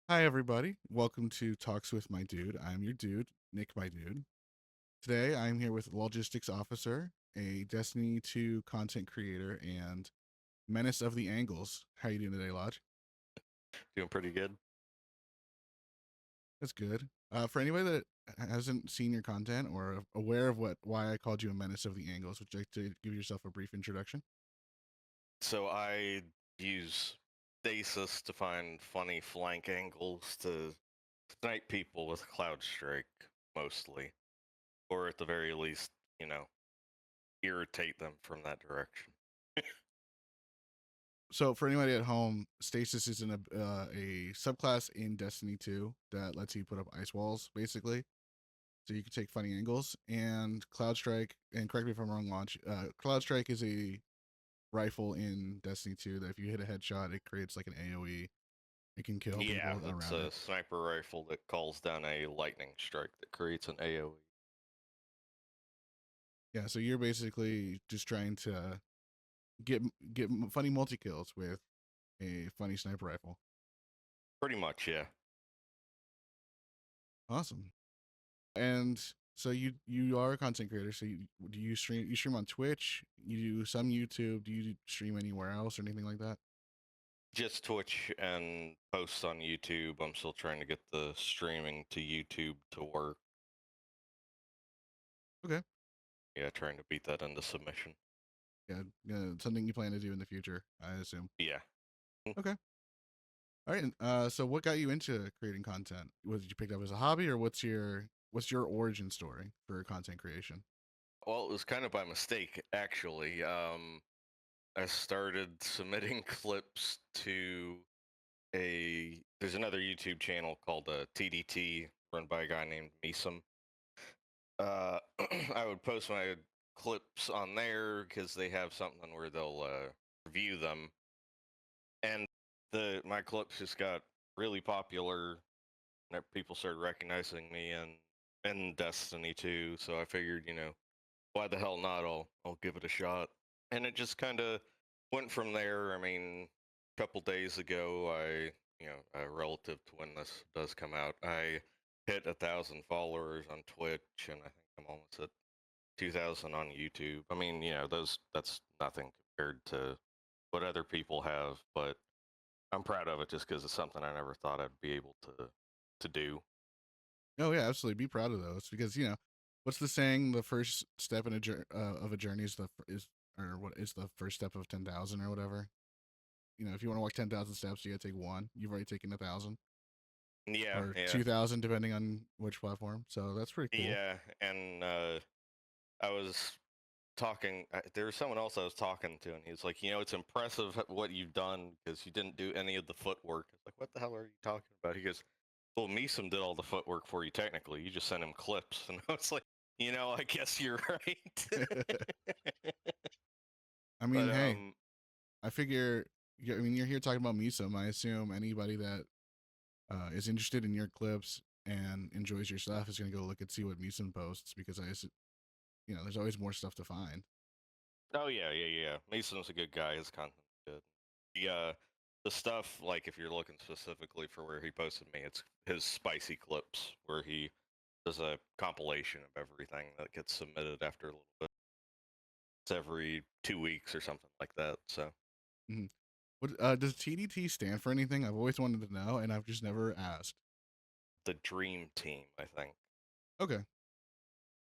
Hi, everybody. Welcome to Talks with My Dude. I'm your dude, Nick, my dude. Today, I'm here with Logistics Officer, a Destiny 2 content creator, and Menace of the Angles. How you doing today, Lodge? Doing pretty good. That's good. For anybody that hasn't seen your content or aware of why I called you a Menace of the Angles, would you like to give yourself a brief introduction? So I use Stasis to find funny flank angles to snipe people with Cloud Strike, mostly. Or at the very least, you know, irritate them from that direction. So, for anybody at home, Stasis is a subclass in Destiny 2 that lets you put up ice walls, basically, so you can take funny angles. And Cloud Strike, and correct me if I'm wrong, Launch. Cloud Strike is a rifle in Destiny 2 that if you hit a headshot, it creates like an AOE. It can kill Yeah, people it's around a it. sniper rifle that calls down a lightning strike that creates an AoE. Yeah, so you're basically just trying to get get funny multi kills with a funny sniper rifle. Pretty much, yeah. Awesome. And so you are a content creator. So do you stream? You stream on Twitch? You do some YouTube? Do you stream anywhere else or anything like that? Just Twitch and posts on YouTube. I'm still trying to get the streaming to YouTube to work. Okay. Yeah, trying to beat that into submission. Yeah, yeah, something you plan to do in the future, I assume. Yeah. Okay. All right. And, so what got you into creating content? Was it you picked up as a hobby, or what's your origin story for content creation? Well, it was kind of by mistake, actually. I started submitting clips to there's another YouTube channel called TDT, run by a guy named Misum. Uh, I would post my clips on there because they have something where they'll review them, and my clips just got really popular, and people started recognizing me in Destiny 2. So I figured, why the hell not? I'll give it a shot. And it just kind of went from there. I mean, a couple days ago, relative to when this does come out, I hit 1,000 followers on Twitch, and I think I'm almost at 2,000 on YouTube. I mean, that's nothing compared to what other people have, but I'm proud of it just because it's something I never thought I'd be able to do. Oh yeah, absolutely. Be proud of those because what's the saying? The first step in of a journey is or what is the first step of 10,000 or whatever. If you want to walk 10,000 steps, you got to take one. You've already taken 1,000 Yeah, or yeah, 2,000 depending on which platform. So that's pretty cool. yeah, and I was talking. There was someone else I was talking to, and he was like, it's impressive what you've done because you didn't do any of the footwork. I was like, what the hell are you talking about? He goes, well, Meesum did all the footwork for you technically. You just sent him clips, and I was like, I guess you're right. I mean, but hey, I figure. I mean, you're here talking about Misum. I assume anybody that is interested in your clips and enjoys your stuff is going to go look and see what Misum posts because there's always more stuff to find. oh yeah, yeah, yeah. Mason's a good guy. His content's good. The stuff like if you're looking specifically for where he posted me, it's his spicy clips where he does a compilation of everything that gets submitted after a little bit. It's every 2 weeks or something like that. So Mm-hmm. What does TDT stand for anything? I've always wanted to know, and I've just never asked. the Dream Team, I think. Okay, I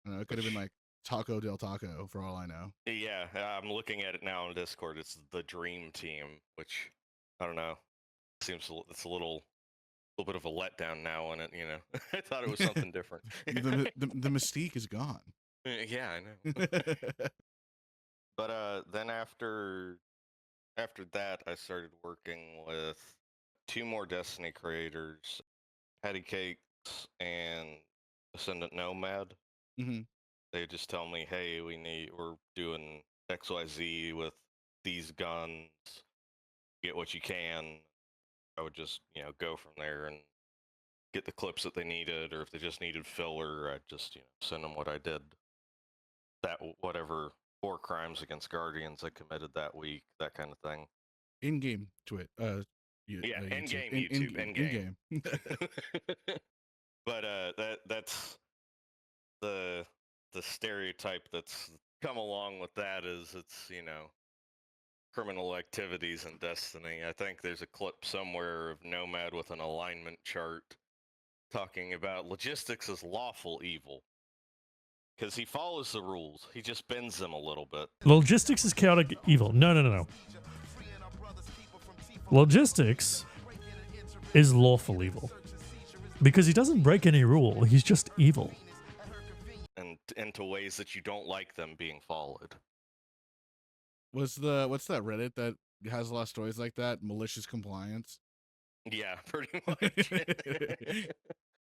don't know. It could have been Which like Taco Del Taco for all I know. yeah, I'm looking at it now on Discord. It's the Dream Team, which I don't know. It's a little bit of a letdown now on it. I thought it was something different. The mystique is gone. Yeah, I know. But then after that, I started working with two more Destiny creators, Patty Cakes and Ascendant Nomad. Hmm. They just tell me, "Hey, we're doing XYZ with these guns. Get what you can." I would just go from there and get the clips that they needed, or if they just needed filler, I'd just send them what I did. That whatever war crimes against Guardians I committed that week, that kind of thing. In game Twitch, Yeah, in YouTube game YouTube, in in game. game. But that's the stereotype that's come along with that is it's criminal activities in Destiny. I think there's a clip somewhere of Nomad with an alignment chart talking about logistics as lawful evil because he follows the rules. He just bends them a little bit. Logistics is chaotic evil. No. Logistics is lawful evil because he doesn't break any rule. He's just evil. And into ways that you don't like them being followed. What's that Reddit that has a lot of stories like that? Malicious compliance. Yeah, pretty much.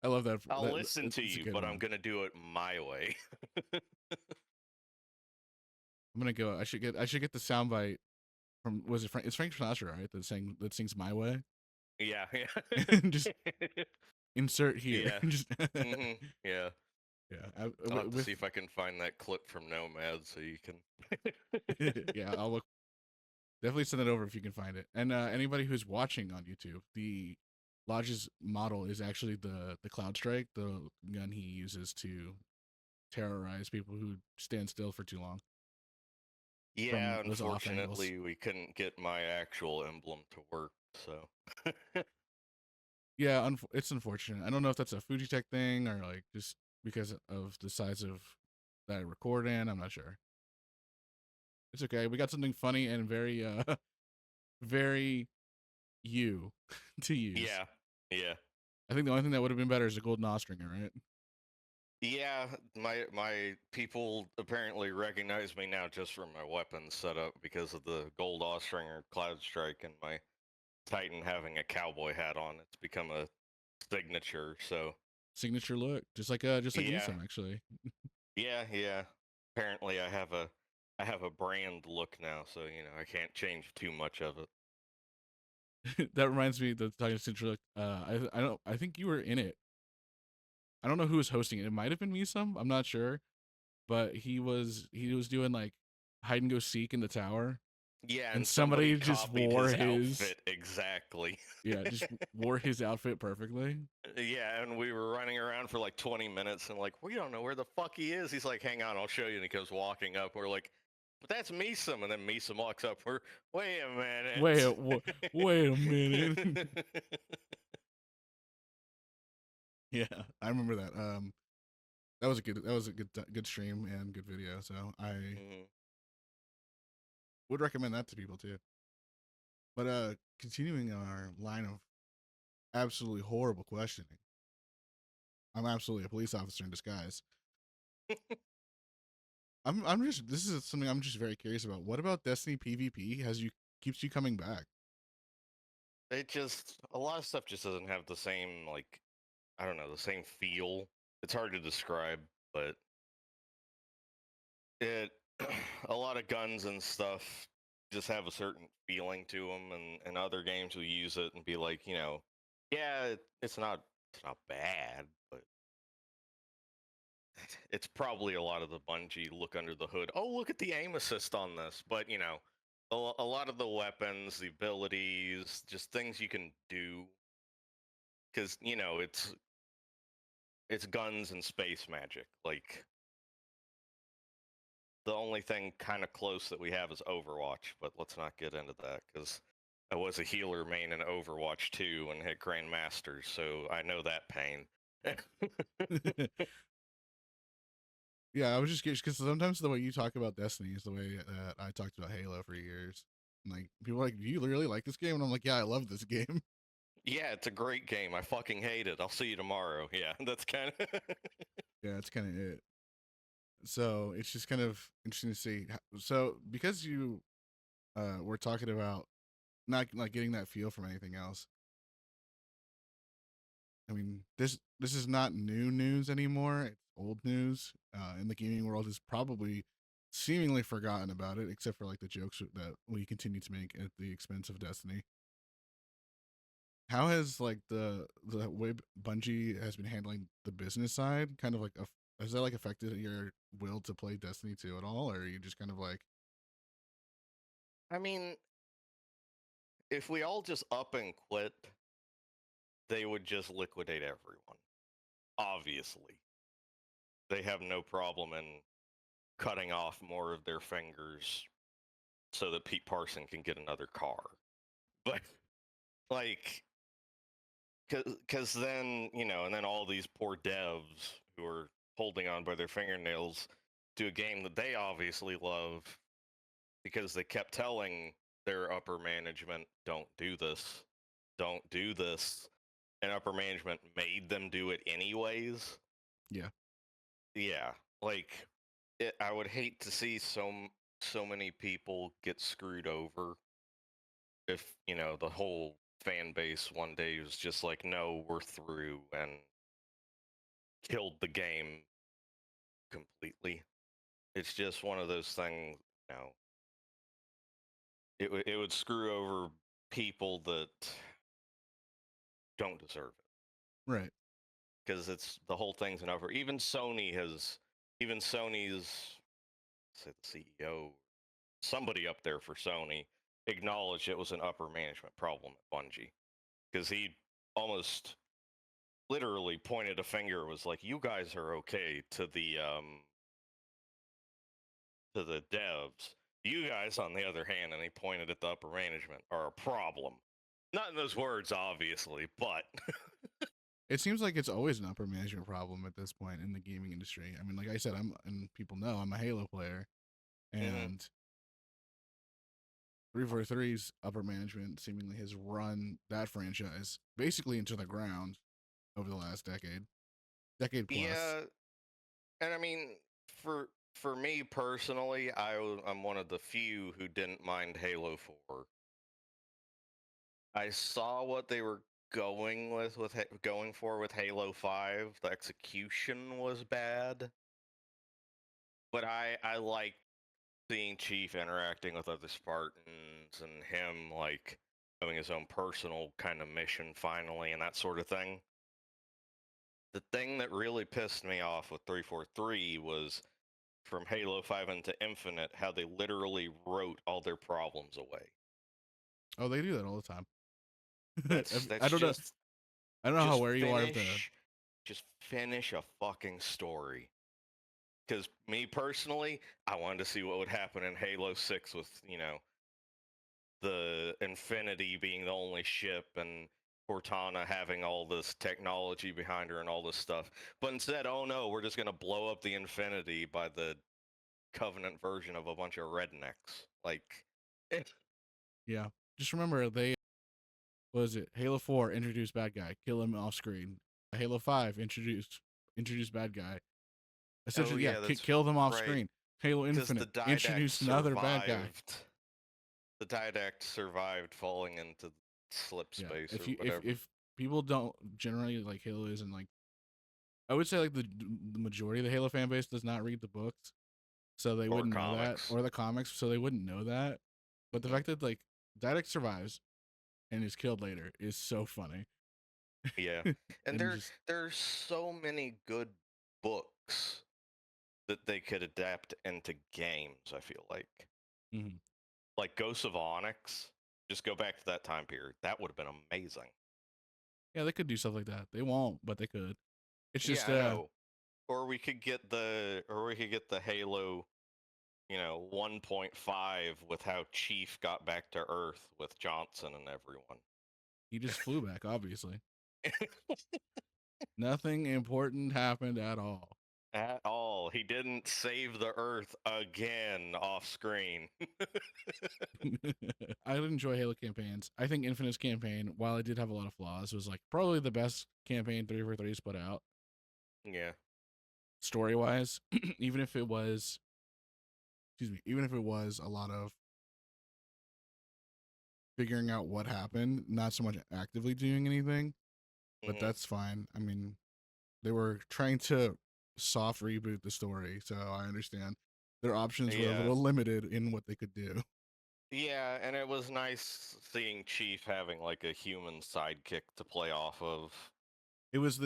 I love that. I'll listen to you, but I'm gonna do it my way. I'm gonna go. I should get the soundbite from it's Frank Sinatra, right? That sings "My Way." Yeah. Just insert here. Yeah. Just Yeah. Yeah. I'll have to see if I can find that clip from Nomad so you can. Yeah, I'll look. Definitely send it over if you can find it. And anybody who's watching on YouTube, the Lodge's model is actually the Cloud Strike, the gun he uses to terrorize people who stand still for too long. Yeah, unfortunately, we couldn't get my actual emblem to work, so. Yeah, it's unfortunate. I don't know if that's a Fujitech thing or like just because of the size of that I record in. I'm not sure. It's okay. We got something funny and very very you to use. Yeah. I think the only thing that would have been better is a golden Austringer, right? Yeah, my people apparently recognize me now just from my weapons setup because of the gold Austringer Cloud Strike and my Titan having a cowboy hat on. It's become a signature, so signature look, just like Nissan, actually. Yeah. Apparently, I have a brand look now, so I can't change too much of it. That reminds me, the Titan signature look. I think you were in it. I don't know who was hosting it. It might have been me some. I'm not sure, but he was doing like hide and go seek in the tower. Yeah, and somebody just wore his outfit exactly. Yeah, just wore his outfit perfectly. Yeah, and we were running around for like 20 minutes and like, we don't know where the fuck he is. He's like, hang on, I'll show you. And he comes walking up. We're like, but that's Meesum. And then Meesum walks up. Wait a minute. Wait a minute. Yeah, I remember that. That was a good stream and good video. So I would recommend that to people too. But continuing our line of absolutely horrible questioning, I'm absolutely a police officer in disguise. I'm just, this is something I'm just very curious about. What about Destiny PvP keeps you coming back? A lot of stuff just doesn't have the same, like, I don't know, the same feel. It's hard to describe, but a lot of guns and stuff just have a certain feeling to them, and other games will use it and be like, yeah, it's not bad, but it's probably a lot of the Bungie look under the hood. Oh, look at the aim assist on this, but a lot of the weapons, the abilities, just things you can do, because it's guns and space magic. Like, the only thing kind of close that we have is Overwatch, but let's not get into that because I was a healer main in Overwatch 2 and hit Grandmasters, so I know that pain. Yeah, I was just curious because sometimes the way you talk about Destiny is the way that I talked about Halo for years. Like, people are like, do you really like this game? And I'm like, yeah, I love this game. Yeah, it's a great game. I fucking hate it. I'll see you tomorrow. Yeah, that's kind of. Yeah, that's kind of it. So it's just kind of interesting to see. So because you were talking about not like getting that feel from anything else. I mean, this is not new news anymore. It's old news. In the gaming world is probably seemingly forgotten about it, except for like the jokes that we continue to make at the expense of Destiny. How has like the way Bungie has been handling the business side kind of like has that like affected your will to play Destiny 2 at all, or are you just kind of like? I mean, if we all just up and quit, they would just liquidate everyone. Obviously, they have no problem in cutting off more of their fingers so that Pete Parson can get another car. But like, because then and then all these poor devs who are holding on by their fingernails to a game that they obviously love because they kept telling their upper management, don't do this, and upper management made them do it anyways. Yeah, like I would hate to see so many people get screwed over if the whole fan base one day was just like, no, we're through, and killed the game completely. It's just one of those things, it would screw over people that don't deserve it. Right. Because it's the whole thing's an over. Even Sony's say the CEO, somebody up there for Sony, acknowledged it was an upper management problem at Bungie. Because he almost literally pointed a finger, was like, you guys are okay to the devs. You guys, on the other hand, and he pointed at the upper management, are a problem. Not in those words, obviously, but It seems like it's always an upper management problem at this point in the gaming industry. I mean, like I said, and people know I'm a Halo player, and 343's upper management seemingly has run that franchise basically into the ground over the last decade plus. yeah. And I mean, for me personally, I'm one of the few who didn't mind Halo 4. I saw what they were going for with Halo 5. The execution was bad, but I like seeing Chief interacting with other Spartans and him like having his own personal kind of mission finally and that sort of thing. The thing that really pissed me off with 343 was from Halo 5 into Infinite, how they literally wrote all their problems away. Oh, they do that all the time. That's I don't know. just, I don't know how just aware you are of the. just finish a fucking story. Because me personally, I wanted to see what would happen in Halo 6 with, the Infinity being the only ship and Cortana having all this technology behind her and all this stuff. But instead, oh no, we're just going to blow up the Infinity by the Covenant version of a bunch of rednecks. Like, Yeah, just remember what was it? Halo 4 introduced bad guy, kill him off screen. Halo 5 introduced bad guy. Essentially, kill them off screen. Halo Infinite introduced another bad guy. The Didact survived falling into slip space or whatever. If people don't generally like Halo isn't like, I would say like the majority of the Halo fan base does not read the books, so they wouldn't know that, or the comics, so they wouldn't know that. But the fact that like Didact survives and is killed later is so funny. Yeah, and there's so many good books that they could adapt into games. I feel like, like Ghosts of Onyx. Just go back to that time period. That would have been amazing. Yeah, they could do stuff like that. They won't, but they could. It's just or we could get the Halo, 1.5 with how Chief got back to Earth with Johnson and everyone. He just flew back, obviously. Nothing important happened at all. At all. He didn't save the Earth again off screen. I did enjoy Halo campaigns. I think Infinite's campaign, while it did have a lot of flaws, was like probably the best campaign 343's put out. Yeah. Story-wise, even if it was a lot of figuring out what happened, not so much actively doing anything, but that's fine. I mean, they were trying to soft reboot the story, so I understand their options were a little limited in what they could do. Yeah, and it was nice seeing Chief having like a human sidekick to play off of. It was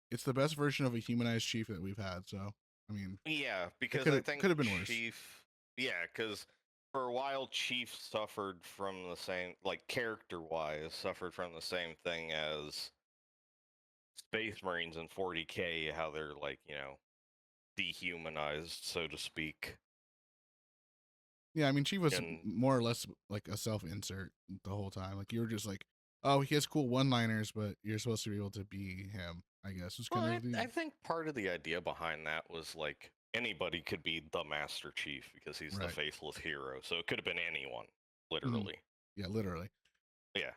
it's the best version of a humanized Chief that we've had, so I mean, yeah, because I think could have been worse. Chief, yeah, because for a while, Chief suffered from the same, like character-wise, suffered from the same thing as Space Marines in 40K, how they're like, dehumanized, so to speak. Yeah, I mean, Chief was And more or less like a self-insert the whole time. Like you were just like, oh, he has cool one-liners, but you're supposed to be able to be him. I guess it's well, kind of the I think part of the idea behind that was like anybody could be the Master Chief because he's the Right. faithless hero. So it could have been anyone, Mhm. literally. Yeah, literally. Yeah.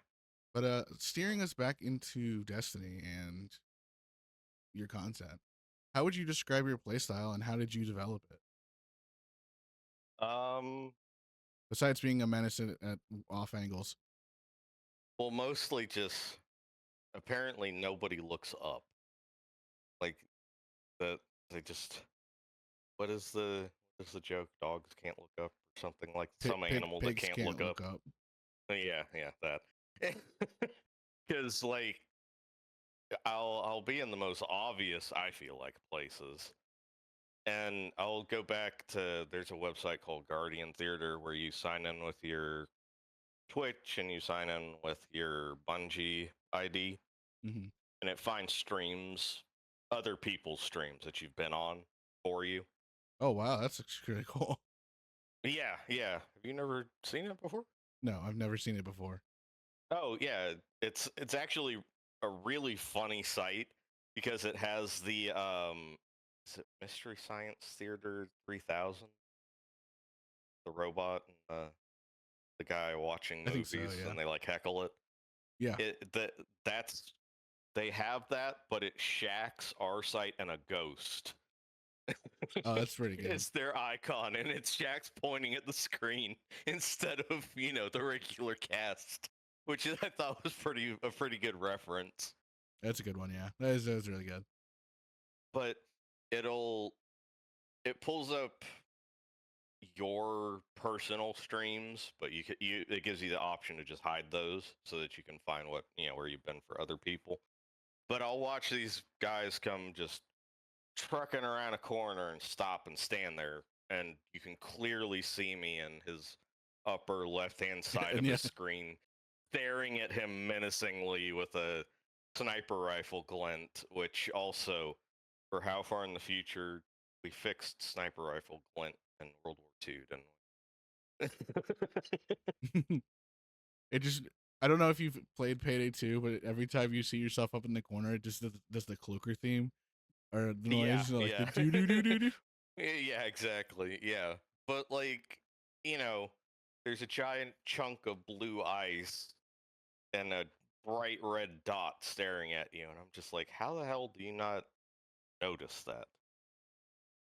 But steering us back into Destiny and your content, how would you describe your playstyle and how did you develop it? Besides being a menace at off angles. Well, mostly just apparently nobody looks up. Like that they just what is the joke? Dogs can't look up or something like some animal that Pigs can't can't look up. look up. Yeah, that. Because like I'll be in the most obvious, I feel like, places. And I'll go back to there's a website called Guardian Theater where you sign in with your Twitch and you sign in with your Bungie ID Hmm. and it finds streams, other people's streams that you've been on for you. Oh wow, that's really cool. Yeah, yeah. Have you never seen it before? No, I've never seen it before. Oh yeah, it's actually a really funny site because it has the is it Mystery Science Theater 3000? The robot and the guy watching I think so, movies yeah. and they like heckle it. Yeah. That's they have that, but it Shaxx, Arcite, and a ghost. Oh, that's pretty good. It's their icon, and it's Shaxx pointing at the screen instead of the regular cast, which I thought was a pretty good reference. That's a good one, yeah. That is really good. But it pulls up your personal streams, but it gives you the option to just hide those so that you can find what where you've been for other people. But I'll watch these guys come just trucking around a corner and stop and stand there, and you can clearly see me in his upper left-hand side of Yeah. his screen, staring at him menacingly with a sniper rifle glint, which also, for how far in the future we fixed sniper rifle glint in World War II, didn't we? It just I don't know if you've played Payday 2, but every time you see yourself up in the corner, it just does the Cloaker theme or the noise, like the doo doo doo doo doo. Yeah, exactly. Yeah. But like, there's a giant chunk of blue ice and a bright red dot staring at you, and I'm just like, how the hell do you not notice that?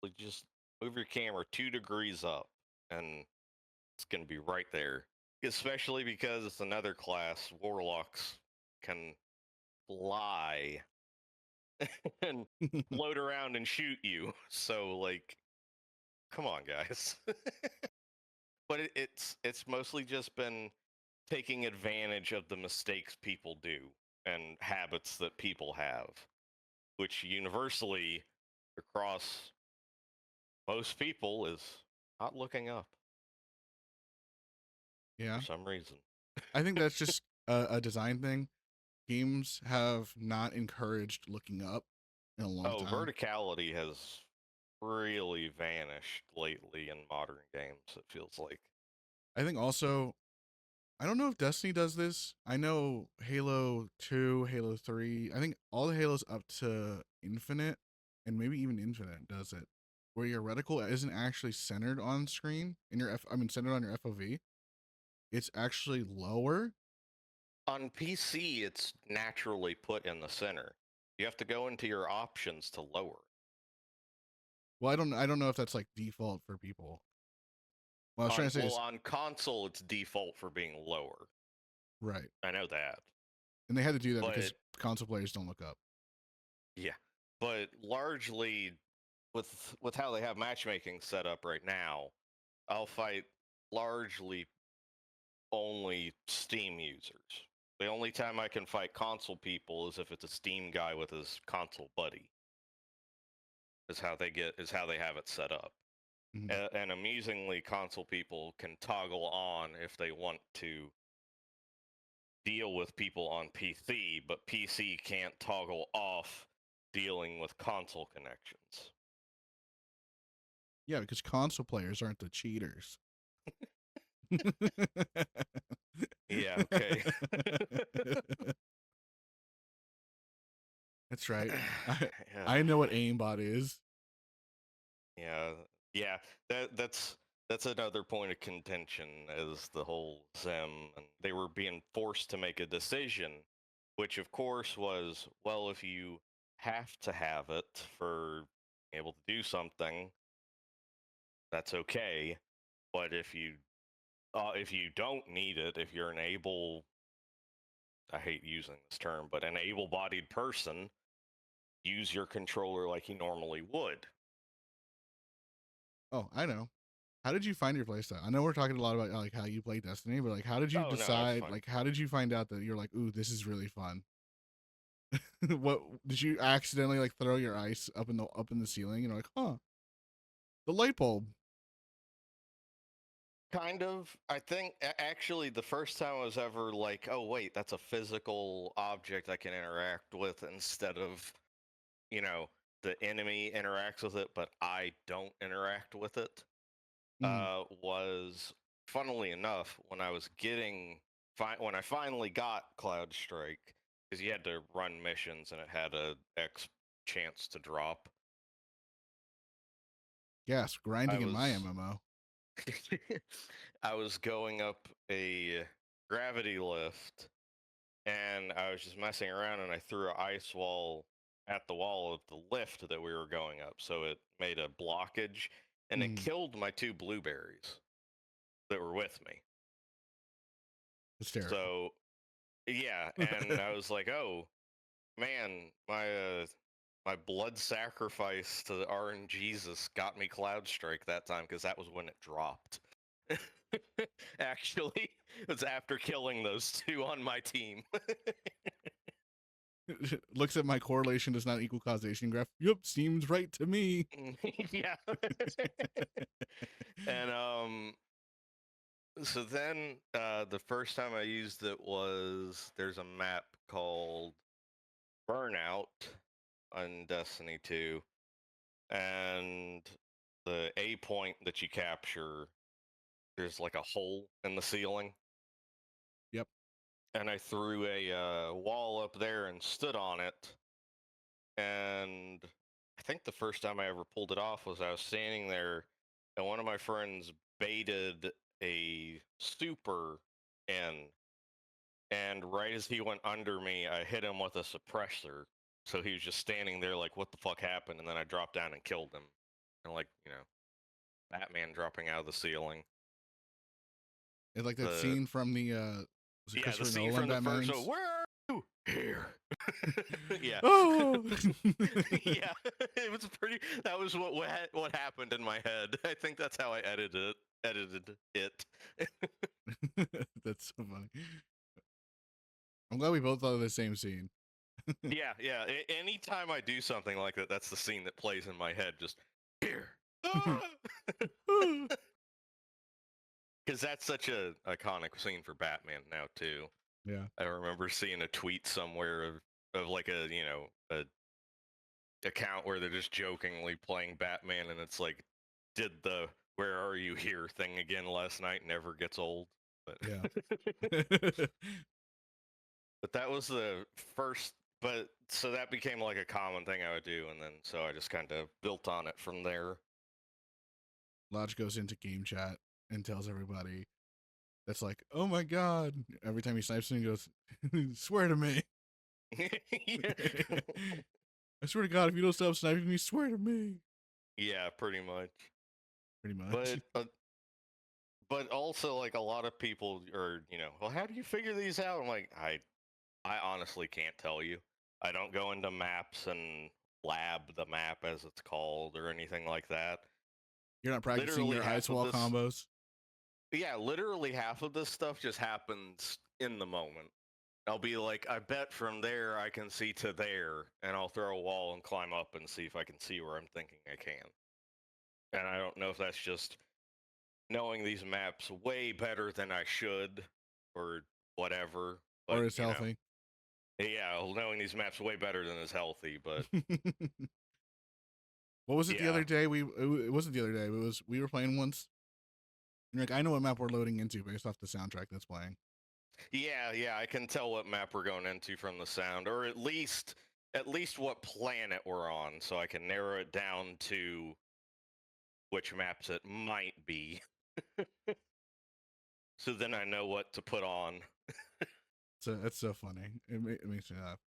Like, just move your camera 2 degrees up, and it's gonna be right there. Especially because it's another class, warlocks can fly and float around and shoot you. So like, come on, guys. But it's mostly just been taking advantage of the mistakes people do and habits that people have, which universally across most people is not looking up Yeah. for some reason. I think that's just a design thing. Games have not encouraged looking up in a long time. Verticality has really vanished lately in modern games, it feels like. I think also I don't know if Destiny does this. I know Halo 2, Halo 3, I think all the Halos up to Infinite and maybe even Infinite does it. Where your reticle isn't actually centered on screen in your centered on your FOV. It's actually lower. On PC, it's naturally put in the center. You have to go into your options to lower. Well, I don't know if that's like default for people. What I was trying to say is on console, it's default for being lower. right. I know that. And they had to do that because But console players don't look up. yeah, but largely with how they have matchmaking set up right now, I'll fight largely only Steam users. The only time I can fight console people is if it's a Steam guy with his console buddy. Is how they have it set up. Mhm. And amusingly, console people can toggle on if they want to deal with people on PC, but PC can't toggle off dealing with console connections. Yeah, because console players aren't the cheaters. Yeah, okay. That's right. I Yeah. I know what aimbot is. Yeah, yeah. That's another point of contention as the whole Zem, and they were being forced to make a decision, which of course was, well, if you have to have it for being able to do something, that's okay. But if you don't need it, if you're an able, I hate using this term, but an able-bodied person, use your controller like you normally would. Oh, I know. How did you find your playstyle? I know we're talking a lot about like how you play Destiny, but like how did you Oh no, that's decide? fine. Like how did you find out that you're like, ooh, this is really fun? What did you accidentally like throw your ice up in the ceiling and you're like, huh, the light bulb? Kind of. I think actually the first time I was ever like, oh wait, that's a physical object I can interact with instead of, you know, the enemy interacts with it, but I don't interact with it. Mm, Was funnily enough when I was when I finally got Cloud Strike, because you had to run missions and it had a X chance to drop. yes, I grinding in my was MMO. I was going up a gravity lift and I was just messing around and I threw an ice wall at the wall of the lift that we were going up. So it made a blockage and it Mm, killed my 2 blueberries that were with me. hysterical. So yeah, and I was like, "Oh, man, my blood sacrifice to the RNGesus got me Cloud Strike that time because that was when it dropped." Actually, it was after killing those 2 on my team. Looks at my correlation does not equal causation graph. Yep, seems right to me. Yeah. And so then the first time I used it was there's a map called Burnout on Destiny 2, and the A point that you capture, there's like a hole in the ceiling, Yep. and I threw a wall up there and stood on it. And I think the first time I ever pulled it off was I was standing there, and one of my friends baited a super in, and right as he went under me, I hit him with a suppressor. So he was just standing there like, what the fuck happened? And then I dropped down and killed him. And like, Batman dropping out of the ceiling. It's like that The scene from the was it Yeah, the Christopher scene Nolan from the first one. Batman's? Where are you? Here. Yeah. Oh. Yeah. It was pretty. That was what happened in my head. I think that's how I edited it. That's so funny. I'm glad we both thought of the same scene. Yeah, yeah. Anytime I do something like that, that's the scene that plays in my head. Just here. Because that's such a iconic scene for Batman now too. Yeah. I remember seeing a tweet somewhere of like a account where they're just jokingly playing Batman, and it's like, did the "Where are you here" thing again last night never gets old. But Yeah. but that was the first. But so that became like a common thing I would do, and then so I just kind of built on it from there. Lodge goes into game chat and tells everybody that's like, oh my god. Every time he snipes him, he goes, swear to me. Yeah. I swear to God, if you don't stop sniping me, swear to me. Yeah, pretty much. Pretty much. But also like a lot of people are, well, how do you figure these out? I'm like, I honestly can't tell you. I don't go into maps and lab the map as it's called or anything like that. You're not practicing Literally your half ice of wall this combos. Yeah, literally half of this stuff just happens in the moment. I'll be like, I bet from there I can see to there, and I'll throw a wall and climb up and see if I can see where I'm thinking I can. And I don't know if that's just knowing these maps way better than I should or whatever. Or But, it's healthy. yeah, knowing these maps way better than is healthy. But What was it the yeah, other day? It wasn't the other day. It was we were playing once. And you're like, I know what map we're loading into based off the soundtrack that's playing. yeah, I can tell what map we're going into from the sound, or at least what planet we're on, so I can narrow it down to which maps it might be. So then I know what to put on. So that's so funny. It makes me laugh.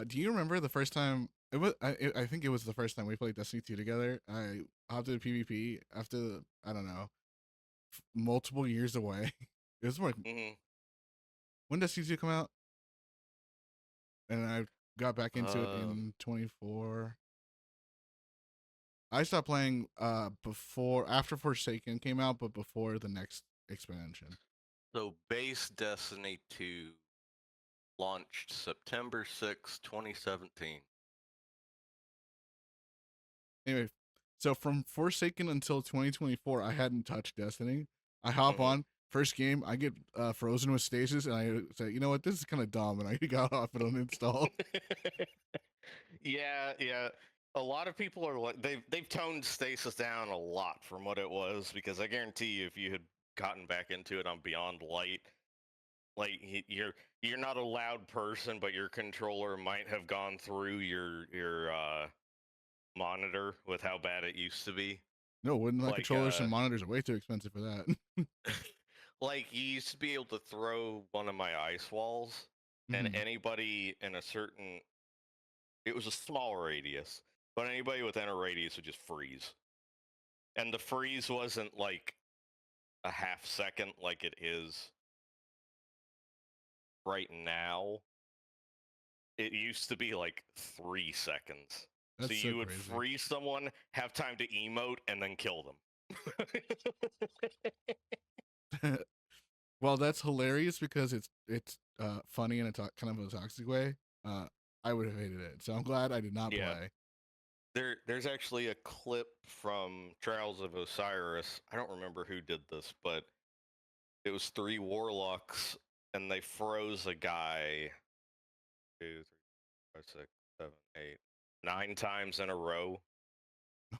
Do you remember the first time? It was I think it was the first time we played Destiny 2 together. I hopped into PvP after I don't know multiple years away. It was like Hmm. when Destiny 2 come out, and I got back into it in 24. I stopped playing after Forsaken came out, but before the next expansion. So base Destiny 2 launched September 6, 2017. Anyway, so from Forsaken until 2024, I hadn't touched Destiny. I hop on first game, I get frozen with stasis, and I say, you know what, this is kind of dumb, and I got off and uninstalled. Yeah. A lot of people are like they've toned stasis down a lot from what it was, because I guarantee you, if you had gotten back into it on Beyond Light, like you're not a loud person, but your controller might have gone through your monitor with how bad it used to be. No, wouldn't my Like controllers and monitors are way too expensive for that. like you used to be able to throw one of my ice walls, and Mhm. anybody in a certain, it was a small radius, but anybody within a radius would just freeze. And the freeze wasn't like a half second like it is right now. It used to be like 3 seconds. So That's so you would crazy. freeze someone, have time to emote, and then kill them. Well, that's hilarious because it's funny in a kind of a toxic way. I would have hated it, so I'm glad I did not Yeah. play. There's actually a clip from Trials of Osiris. I don't remember who did this, but it was 3 warlocks, and they froze a guy 2, 3, 4, 5, 6, 7, 8, 9 times in a row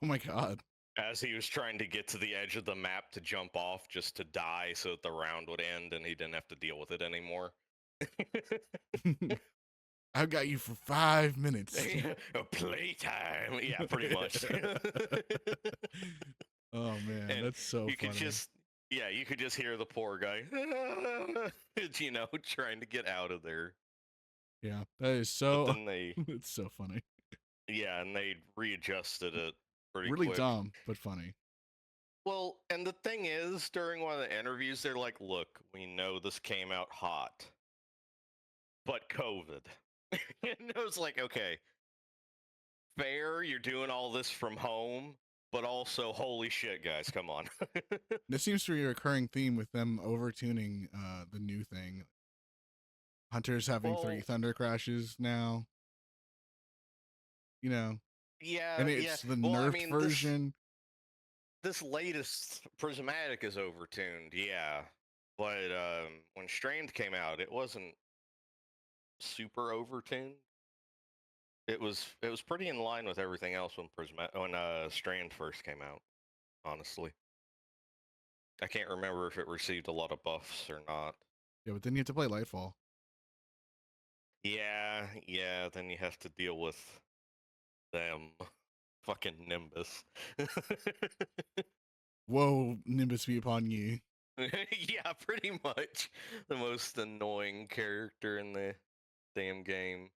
Oh my god. as he was trying to get to the edge of the map to jump off just to die so that the round would end and he didn't have to deal with it anymore. I've got you for 5 minutes. Playtime. Yeah, pretty much. Oh man, And that's so you funny. could just, yeah, you could just hear the poor guy, trying to get out of there. Yeah, that is But so. then they, It's so funny. yeah, and they readjusted it pretty Really quick. dumb, but funny. Well, and the thing is, during one of the interviews, they're like, look, we know this came out hot, but COVID. And I was like, okay, fair, you're doing all this from home, but also, holy shit, guys, come on. This seems to be a recurring theme with them overtuning the new thing. Hunters having 3 Well, thunder crashes now. You know, yeah, and yeah. it's the Well, I nerfed mean, version. this latest Prismatic is overtuned, yeah. But when Strand came out, it wasn't super overtuned. It was pretty in line with everything else when Strand first came out. Honestly, I can't remember if it received a lot of buffs or not. Yeah, but then you have to play Lightfall. Yeah. Then you have to deal with them, fucking Nimbus. Woe, Nimbus be upon ye. Yeah, pretty much the most annoying character in the damn game.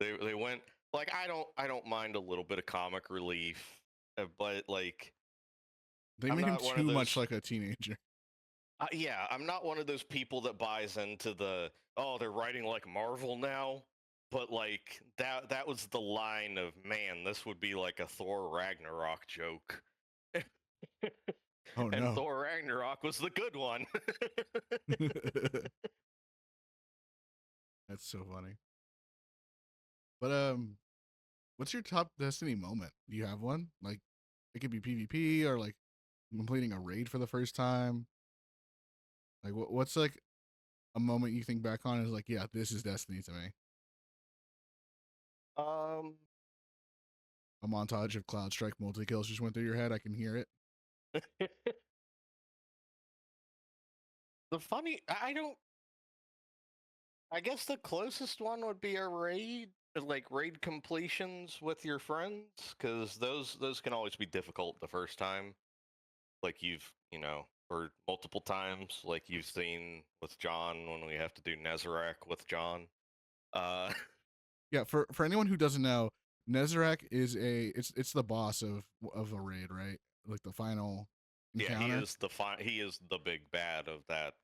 They went like, I don't mind a little bit of comic relief, but like They I'm made him not one too of much those. like a teenager. Yeah, I'm not one of those people that buys into the, oh, they're writing like Marvel now. But like that was the line of, man, this would be like a Thor Ragnarok joke. Oh And no. Thor Ragnarok was the good one. That's so funny. But what's your top Destiny moment? Do you have one? Like It could be PvP or like completing a raid for the first time. Like what's like a moment you think back on is like, yeah, this is Destiny to me. A montage of Cloud Strike multi kills just went through your head. I can hear it. The funny, I guess the closest one would be a raid, like raid completions with your friends, because those can always be difficult the first time. Like or multiple times, like you've seen with John when we have to do Nezarec with John. Yeah, for anyone who doesn't know, Nezarec is it's the boss of a raid, right? Like the final encounter. Yeah, he is the big bad of that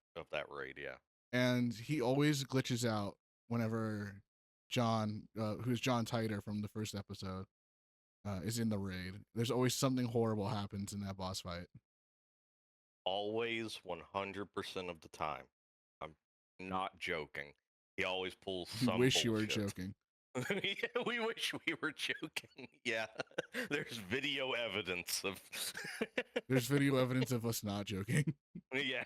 raid. Yeah, and he always glitches out whenever John, who's John Titer from the first episode, is in the raid. There's always something horrible happens in that boss fight. Always, 100% of the time. I'm not joking. He always pulls You some wish you were bullshit. joking. Yeah, we wish we were joking. Yeah, there's video evidence of. There's video evidence of us not joking. Yeah.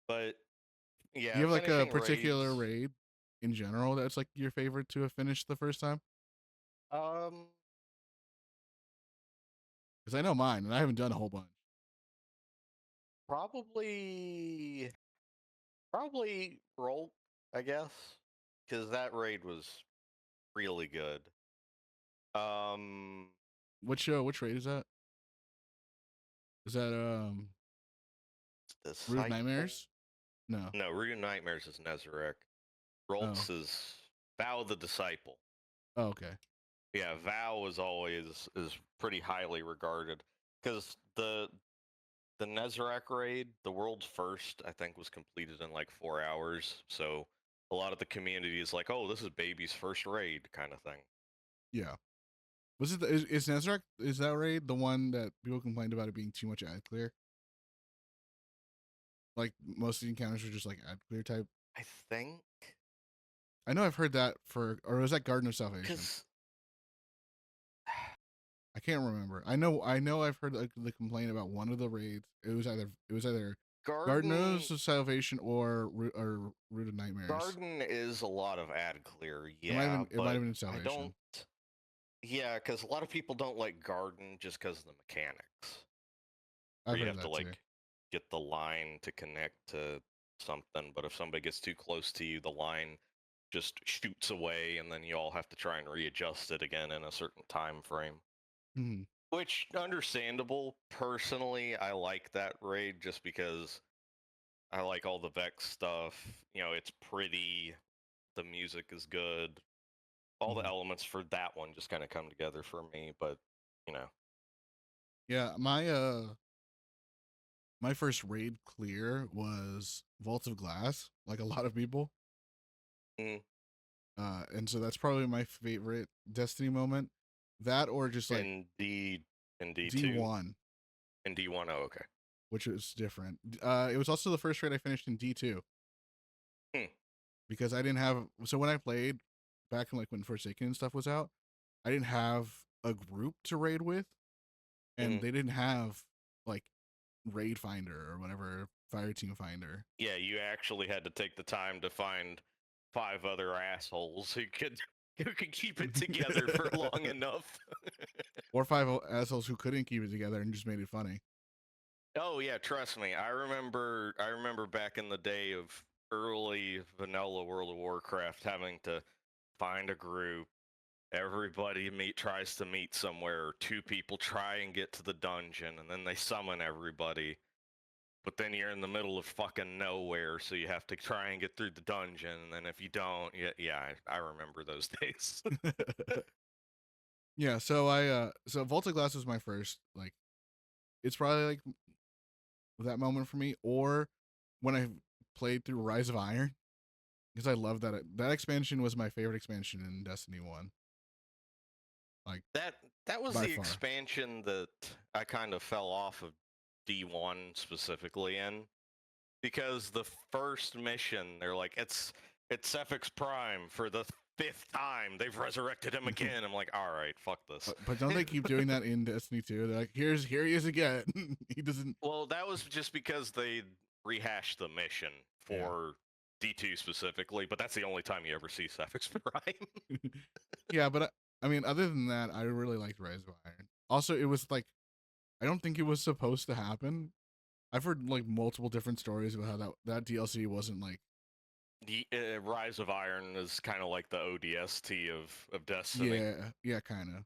But yeah, Do you have like a finishing particular raids- raid in general that's like your favorite to have finished the first time? Because I know mine, and I haven't done a whole bunch. Probably Roll, I guess, because that raid was really good. Which raid is that? Is that Root of Disciple? Nightmares? No. No, Root of Nightmares is Nezarec. Roltz is Vow of the Disciple. Oh, okay. Yeah, Vow is always pretty highly regarded because the Nezarec raid, the world's first, I think, was completed in like 4 hours. So a lot of the community is like, "Oh, this is baby's first raid," kind of thing. Yeah. Was it is Nezarec, is that raid the one that people complained about it being too much ad clear? Like most of the encounters were just like ad clear type. I think I know I've heard that or was that Garden of Salvation? because I can't remember. I know I've heard the complaint about one of the raids. It was either Garden of Salvation or Root of Nightmares. Garden is a lot of ad clear. It might have been Salvation. Yeah, because a lot of people don't like Garden just because of the mechanics. I've you heard have to that too. get the line to connect to something, but if somebody gets too close to you, the line just shoots away, and then you all have to try and readjust it again in a certain time frame. Mhm. Which, understandable. Personally, I like that raid just because I like all the Vex stuff. It's pretty. The music is good. All the elements for that one just kind of come together for me, but Yeah, my first raid clear was Vault of Glass, like a lot of people. Mhm. And so that's probably my favorite Destiny moment. That or just like in D2? D1. In D1, oh, okay. Which was different. It was also the first raid I finished in D2. Because I didn't have, so when I played back in like when Forsaken and stuff was out, I didn't have a group to raid with, and they didn't have like Raid Finder or whatever, Fireteam Finder. Yeah, you actually had to take the time to find 5 other assholes who could keep it together for long enough. Or 5 assholes who couldn't keep it together and just made it funny. Oh yeah, trust me. I remember back in the day of early vanilla World of Warcraft having to find a group. Everybody tries to meet somewhere. 2 people try and get to the dungeon, and then they summon everybody. But then you're in the middle of fucking nowhere, so you have to try and get through the dungeon. And then if you don't, I remember those days. Yeah, so so Vault of Glass was my first, like, it's probably like that moment for me, or when I played through Rise of Iron, because I love that expansion was my favorite expansion in Destiny 1. Like that was by the far. expansion that I kind of fell off of D1 specifically in, because the first mission they're like it's Cephix Prime for the 5th time they've resurrected him again. I'm like, all right, fuck this. But don't they keep doing that in Destiny 2? They're like, here he is again. He doesn't. Well, that was just because they rehashed the mission for D2 specifically, but that's the only time you ever see Suffix Prime. Yeah, but I mean, other than that, I really liked Rise of Iron. Also, it was like, I don't think it was supposed to happen. I've heard like multiple different stories about how that DLC wasn't like. The Rise of Iron is kind of like the ODST of Destiny. Yeah, kind of.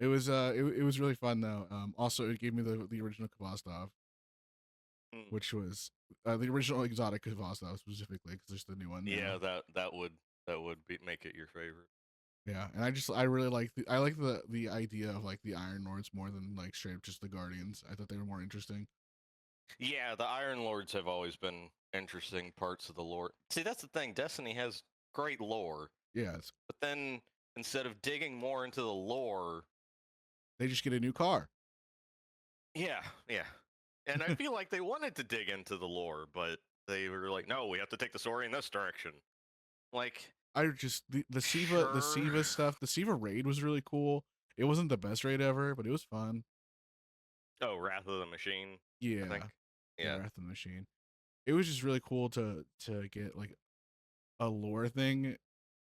It was it was really fun though. Also, it gave me the original Kvostov, which was the original exotic Kvostov specifically, because there's the new one. Yeah, that would make it your favorite. Yeah, and I really like the idea of like the Iron Lords more than like straight up just the Guardians. I thought they were more interesting. Yeah, the Iron Lords have always been interesting parts of the lore. See, that's the thing. Destiny has great lore. Yes. But then instead of digging more into the lore, they just get a new car. Yeah. And I feel like they wanted to dig into the lore, but they were like, no, we have to take the story in this direction. Like, I just the Siva stuff, the Siva raid was really cool. It wasn't the best raid ever, but it was fun. Oh, Wrath of the Machine. Yeah. I think. Yeah, Wrath of the Machine. It was just really cool to get like a lore thing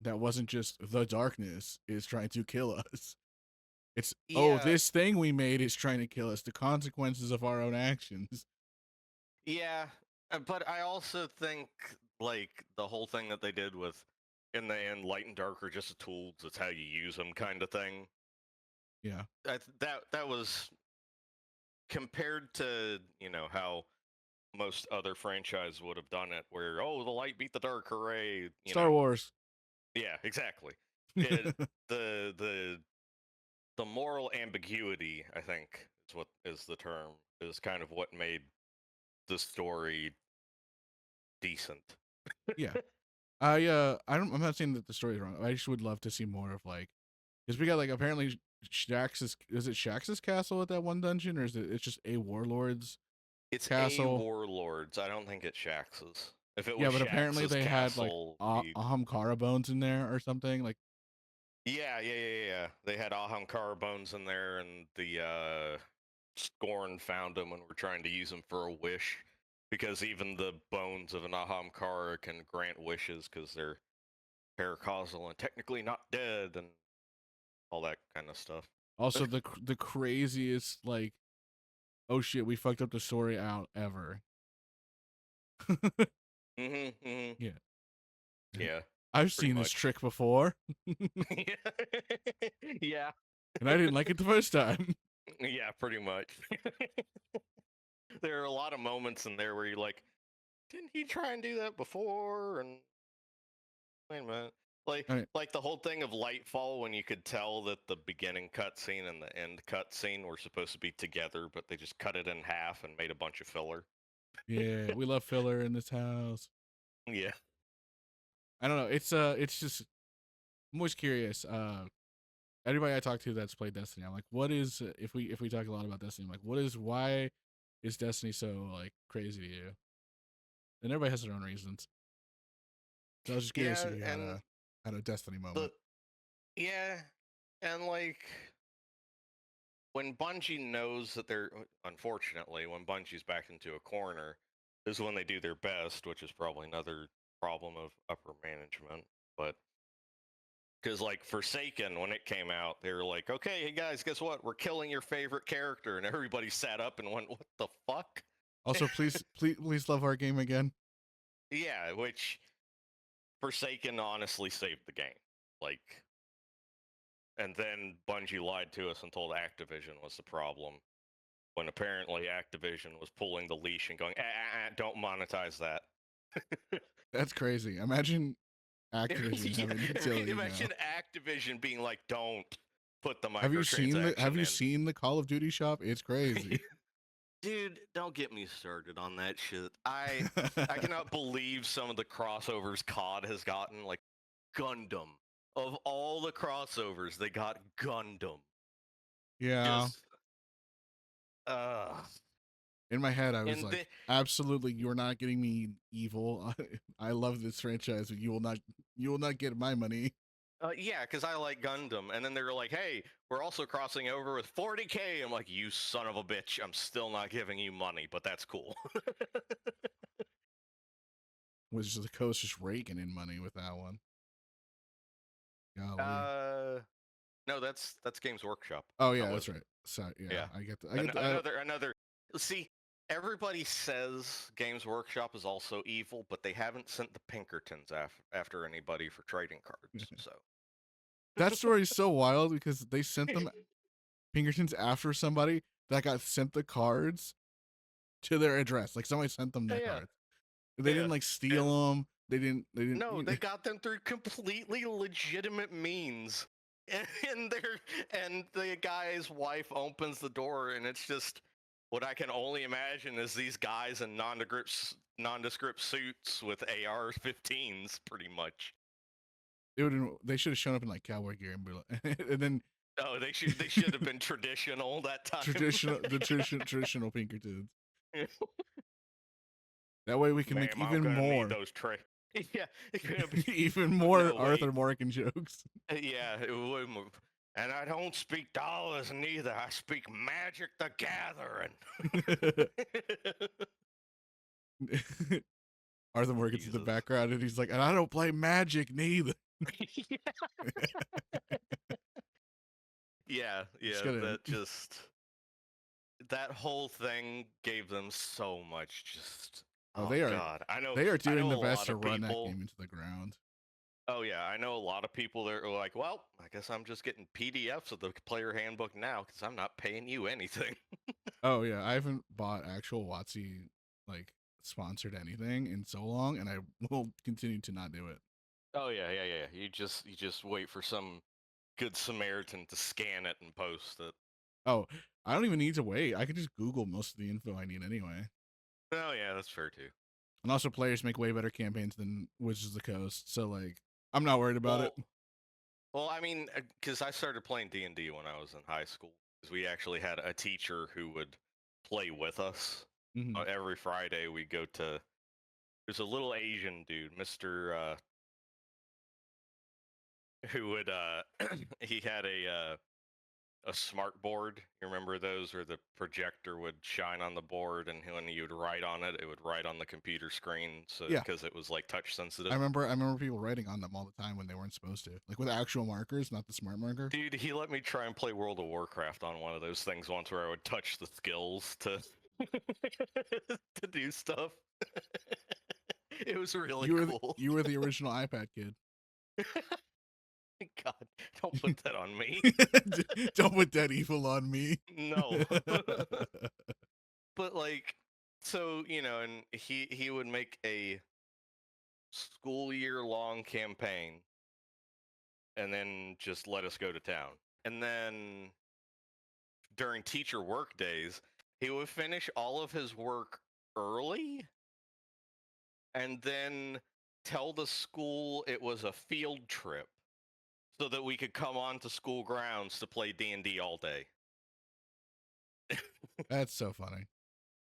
that wasn't just the darkness is trying to kill us. It's this thing we made is trying to kill us. The consequences of our own actions. Yeah, but I also think like the whole thing that they did with, in the end, light and dark are just tools. It's how you use them, kind of thing. Yeah. That was compared to how most other franchises would have done it, where the light beat the dark, hooray! Star Wars. Yeah, exactly. The moral ambiguity, I think, is what is the term, is kind of what made the story decent. Yeah. I'm not saying that the story is wrong. I just would love to see more of like, because we got like apparently Shax's castle at that one dungeon, or it's just a warlord's castle? A warlord's. I don't think it's Shax's. If it was, yeah, but apparently they castle, had like Ahamkara bones in there or something like. Yeah. They had Ahamkara bones in there, and the Scorn found them and were trying to use them for a wish, because even the bones of an Ahamkara can grant wishes because they're paracausal and technically not dead, and all that kind of stuff. Also, the craziest like, oh shit, we fucked up the story out ever. Yeah. I've seen this trick before. Yeah. And I didn't like it the first time. Yeah, pretty much. There are a lot of moments in there where you're like, didn't he try and do that before? And wait a minute. Like the whole thing of Lightfall, when you could tell that the beginning cutscene and the end cutscene were supposed to be together, but they just cut it in half and made a bunch of filler. Yeah, we love filler in this house. Yeah. I don't know. It's just, I'm always curious. Everybody I talk to that's played Destiny, I'm like, what is, if we talk a lot about Destiny, I'm like, why is Destiny so like crazy to you? And everybody has their own reasons. So I was just curious if you had a Destiny moment. And like, when Bungie knows that unfortunately, when Bungie's backed into a corner, is when they do their best, which is probably another problem of upper management. But because like Forsaken, when it came out, they were like, okay, hey guys, guess what? We're killing your favorite character. And everybody sat up and went, what the fuck? Also, please love our game again. Yeah, which Forsaken honestly saved the game. Like, and then Bungie lied to us and told Activision was the problem, when apparently Activision was pulling the leash and going, don't monetize that. That's crazy. Imagine Activision having utility. Imagine Activision being like, don't put the microtransactions. Have you seen the Call of Duty shop? It's crazy. Dude, don't get me started on that shit. I cannot believe some of the crossovers COD has gotten. Like Gundam. Of all the crossovers, they got Gundam. Yeah. In my head, I was like, absolutely, you're not getting me evil. I love this franchise, but you will not You will not get my money. Yeah, because I like Gundam, and then they were like, "Hey, we're also crossing over with 40K." I'm like, "You son of a bitch! I'm still not giving you money, but that's cool." Wizards of the Coast just raking in money with that one. Golly. No, that's Games Workshop. Oh not yeah, that's Wizard. right. So yeah, Yeah. I get. I get. Another. See, everybody says Games Workshop is also evil, but they haven't sent the Pinkertons after anybody for trading cards. So That story is so wild because they sent them Pinkertons after somebody that got sent the cards to their address. Like somebody sent them the Yeah. cards. They didn't like steal them. They didn't. No, they got them through completely legitimate means. And the guy's wife opens the door, and it's just what I can only imagine is these guys in nondescript suits with AR-15s, pretty much. They should have shown up in like cowboy gear and be like, and then Oh, they should have been traditional that time. traditional Pinkertons. That way we can make even more. Those yeah, even more No, Arthur Morgan jokes. Yeah, it would. And I don't speak dollars neither. I speak Magic the Gathering. Arthur Morgan's in the background, and he's like, and I don't play Magic neither. Yeah, that whole thing gave them so much. Just God, I know they are doing the best to run that game into the ground. Oh yeah, I know a lot of people that are like, well, I guess I'm just getting PDFs of the player handbook now because I'm not paying you anything. Oh yeah, I haven't bought actual WotC like sponsored anything in so long, and I will continue to not do it. Oh yeah. You just wait for some good Samaritan to scan it and post it. Oh, I don't even need to wait. I can just Google most of the info I need anyway. Oh yeah, that's fair too. And also, players make way better campaigns than Wizards of the Coast, so like, I'm not worried about it. Well, I mean, because I started playing D&D when I was in high school, because we actually had a teacher who would play with us. Mm-hmm. Every Friday we'd go to. There's a little Asian dude, Mr. Who would he had a smart board. You remember those where the projector would shine on the board, and when you would write on it, it would write on the computer screen. So because it was like touch sensitive. I remember people writing on them all the time when they weren't supposed to, like with actual markers, not the smart marker. Dude, he let me try and play World of Warcraft on one of those things once, where I would touch the skills to to do stuff. It was really cool. You were the original iPad kid. God, don't put that on me. Don't put that evil on me. No. But like, so, and he would make a school year long campaign and then just let us go to town. And then during teacher work days, he would finish all of his work early and then tell the school it was a field trip, so that we could come on to school grounds to play D&D all day. That's so funny.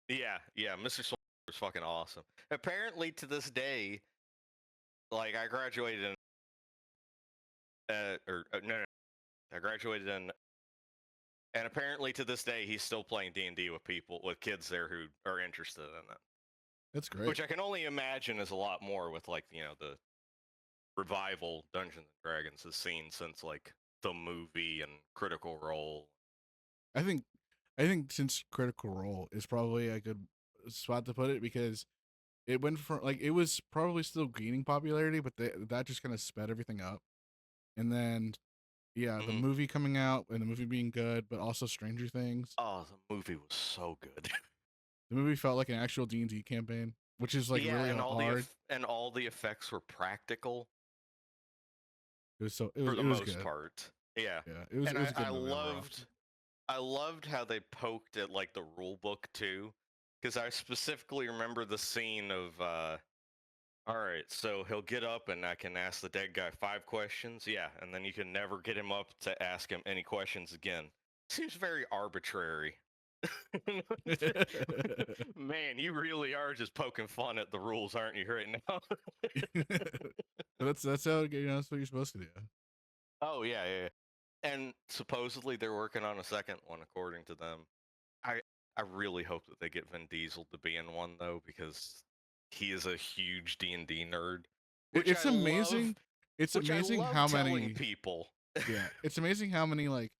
Yeah, Mr. Soldier is fucking awesome. Apparently, to this day, like, I graduated in... I graduated in... And apparently, to this day, he's still playing D&D with kids there who are interested in it. That's great. Which I can only imagine is a lot more with, like, the revival Dungeons and Dragons has seen since like the movie and Critical Role. I think since Critical Role is probably a good spot to put it, because it went from like, it was probably still gaining popularity, but that just kind of sped everything up. And then the movie coming out and the movie being good, but also Stranger Things. Oh, the movie was so good. The movie felt like an actual D&D campaign, which is like really hard. And all the effects were practical. It was for the most part. Yeah. It was. And it was a good I movie I loved how they poked at like the rule book too, because I specifically remember the scene of all right, so he'll get up and I can ask the dead guy 5 questions. Yeah, and then you can never get him up to ask him any questions again. Seems very arbitrary. Man, you really are just poking fun at the rules, aren't you, right now? But that's how that's what you're supposed to do. Oh yeah, yeah, yeah. And supposedly they're working on a second one, according to them. I I really hope that they get Vin Diesel to be in one though, because he is a huge D&D nerd, which It's I love. amazing. It's Which I amazing love how telling many. people. Yeah, it's amazing how many like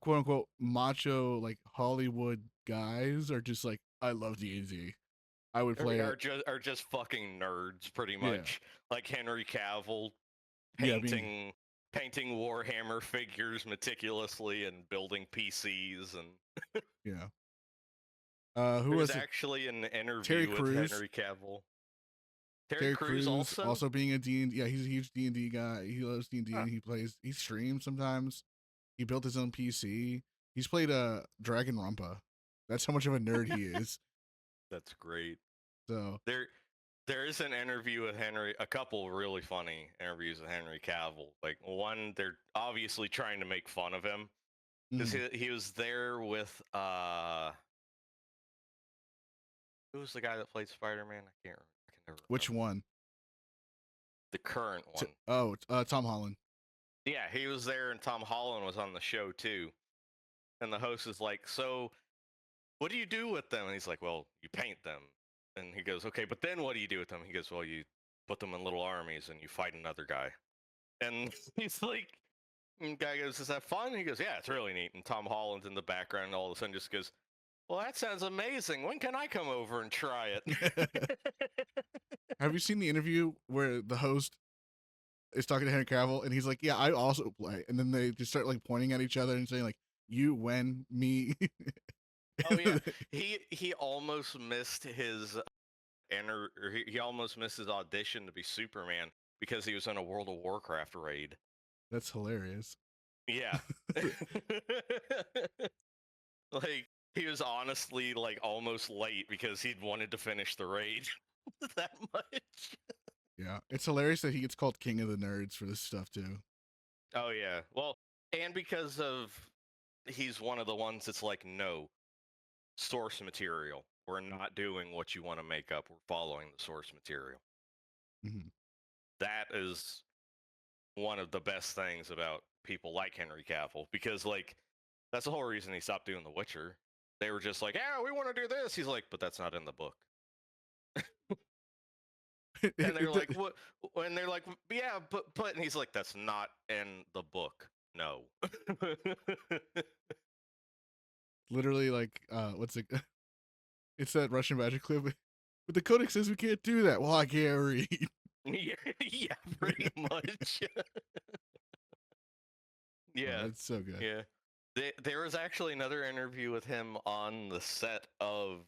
quote unquote macho like Hollywood guys are just like, I love D&D. I would play it. Are just fucking nerds, pretty Yeah. much. Like Henry Cavill Yeah, being painting Warhammer figures meticulously and building PCs. And yeah. Who there was was it? actually an Terry interview with Crews. Henry Cavill. Terry Terry Crews Crews also? being a D&D. Yeah, he's a huge D&D guy. He loves D&D Huh. and he streams sometimes. He built his own PC. He's played Dragon Rampa. That's how much of a nerd he is. That's great. So There is an interview with Henry, a couple really funny interviews with Henry Cavill. Like one, they're obviously trying to make fun of him because he was there with who was the guy that played Spider-Man? I can never remember. which one? The current one. Tom Holland. Yeah, he was there, and Tom Holland was on the show too. And the host is like, "So, what do you do with them?" And he's like, "Well, you paint them." And he goes, "Okay, but then what do you do with them?" He goes, "Well, you put them in little armies and you fight another guy." And he's like, and guy goes, "Is that fun?" He goes, "Yeah, it's really neat." And Tom Holland's in the background, and all of a sudden just goes, "Well, that sounds amazing. When can I come over and try it?" Have you seen the interview where the host is talking to Henry Cavill and he's like, "Yeah, I also play," and then they just start like pointing at each other and saying like, "You, when, me." Oh yeah, he almost missed his he almost missed his audition to be Superman because he was in a World of Warcraft raid. That's hilarious. Yeah. Like he was honestly like almost late because he'd wanted to finish the raid that much. Yeah, it's hilarious that he gets called King of the Nerds for this stuff too. Oh yeah. Well, and because of he's one of the ones that's like, no, source material. We're not doing what you want to make up. We're following the source material. Mhm. That is one of the best things about people like Henry Cavill, because like that's the whole reason he stopped doing The Witcher. They were just like, "Yeah, we want to do this." He's like, "But that's not in the book." And they're like, "What?" And they're like, "Yeah, but," and he's like, "That's not in the book. No." Literally, like, what's it? It's that Russian magic clip. But the codex says we can't do that. Well, I can't read. Yeah, pretty much. Yeah, It's so good. yeah. There was actually another interview with him on the set of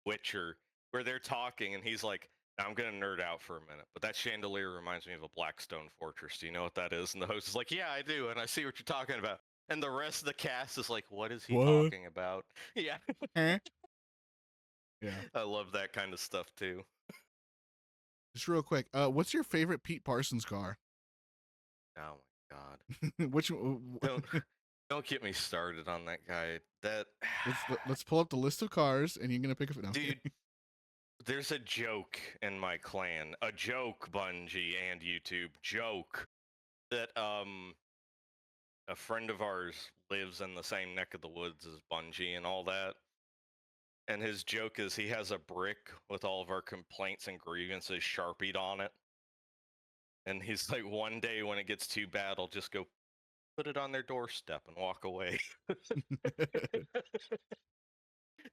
Witcher where they're talking, and he's like, "I'm gonna nerd out for a minute, but that chandelier reminds me of a Blackstone fortress. Do you know what that is?" And the host is like, "Yeah, I do, and I see what you're talking about." And the rest of the cast is like, "What is he What? talking about?" Yeah, Huh? Yeah. I love that kind of stuff too. Just real quick, what's your favorite Pete Parsons car? Oh my god. Which Don't get me started on that guy. That let's pull up the list of cars and you're gonna pick a no. dude, there's a joke in my clan, a joke, Bungie and YouTube joke, that a friend of ours lives in the same neck of the woods as Bungie and all that. And his joke is he has a brick with all of our complaints and grievances sharpied on it. And he's like, one day when it gets too bad, I'll just go put it on their doorstep and walk away.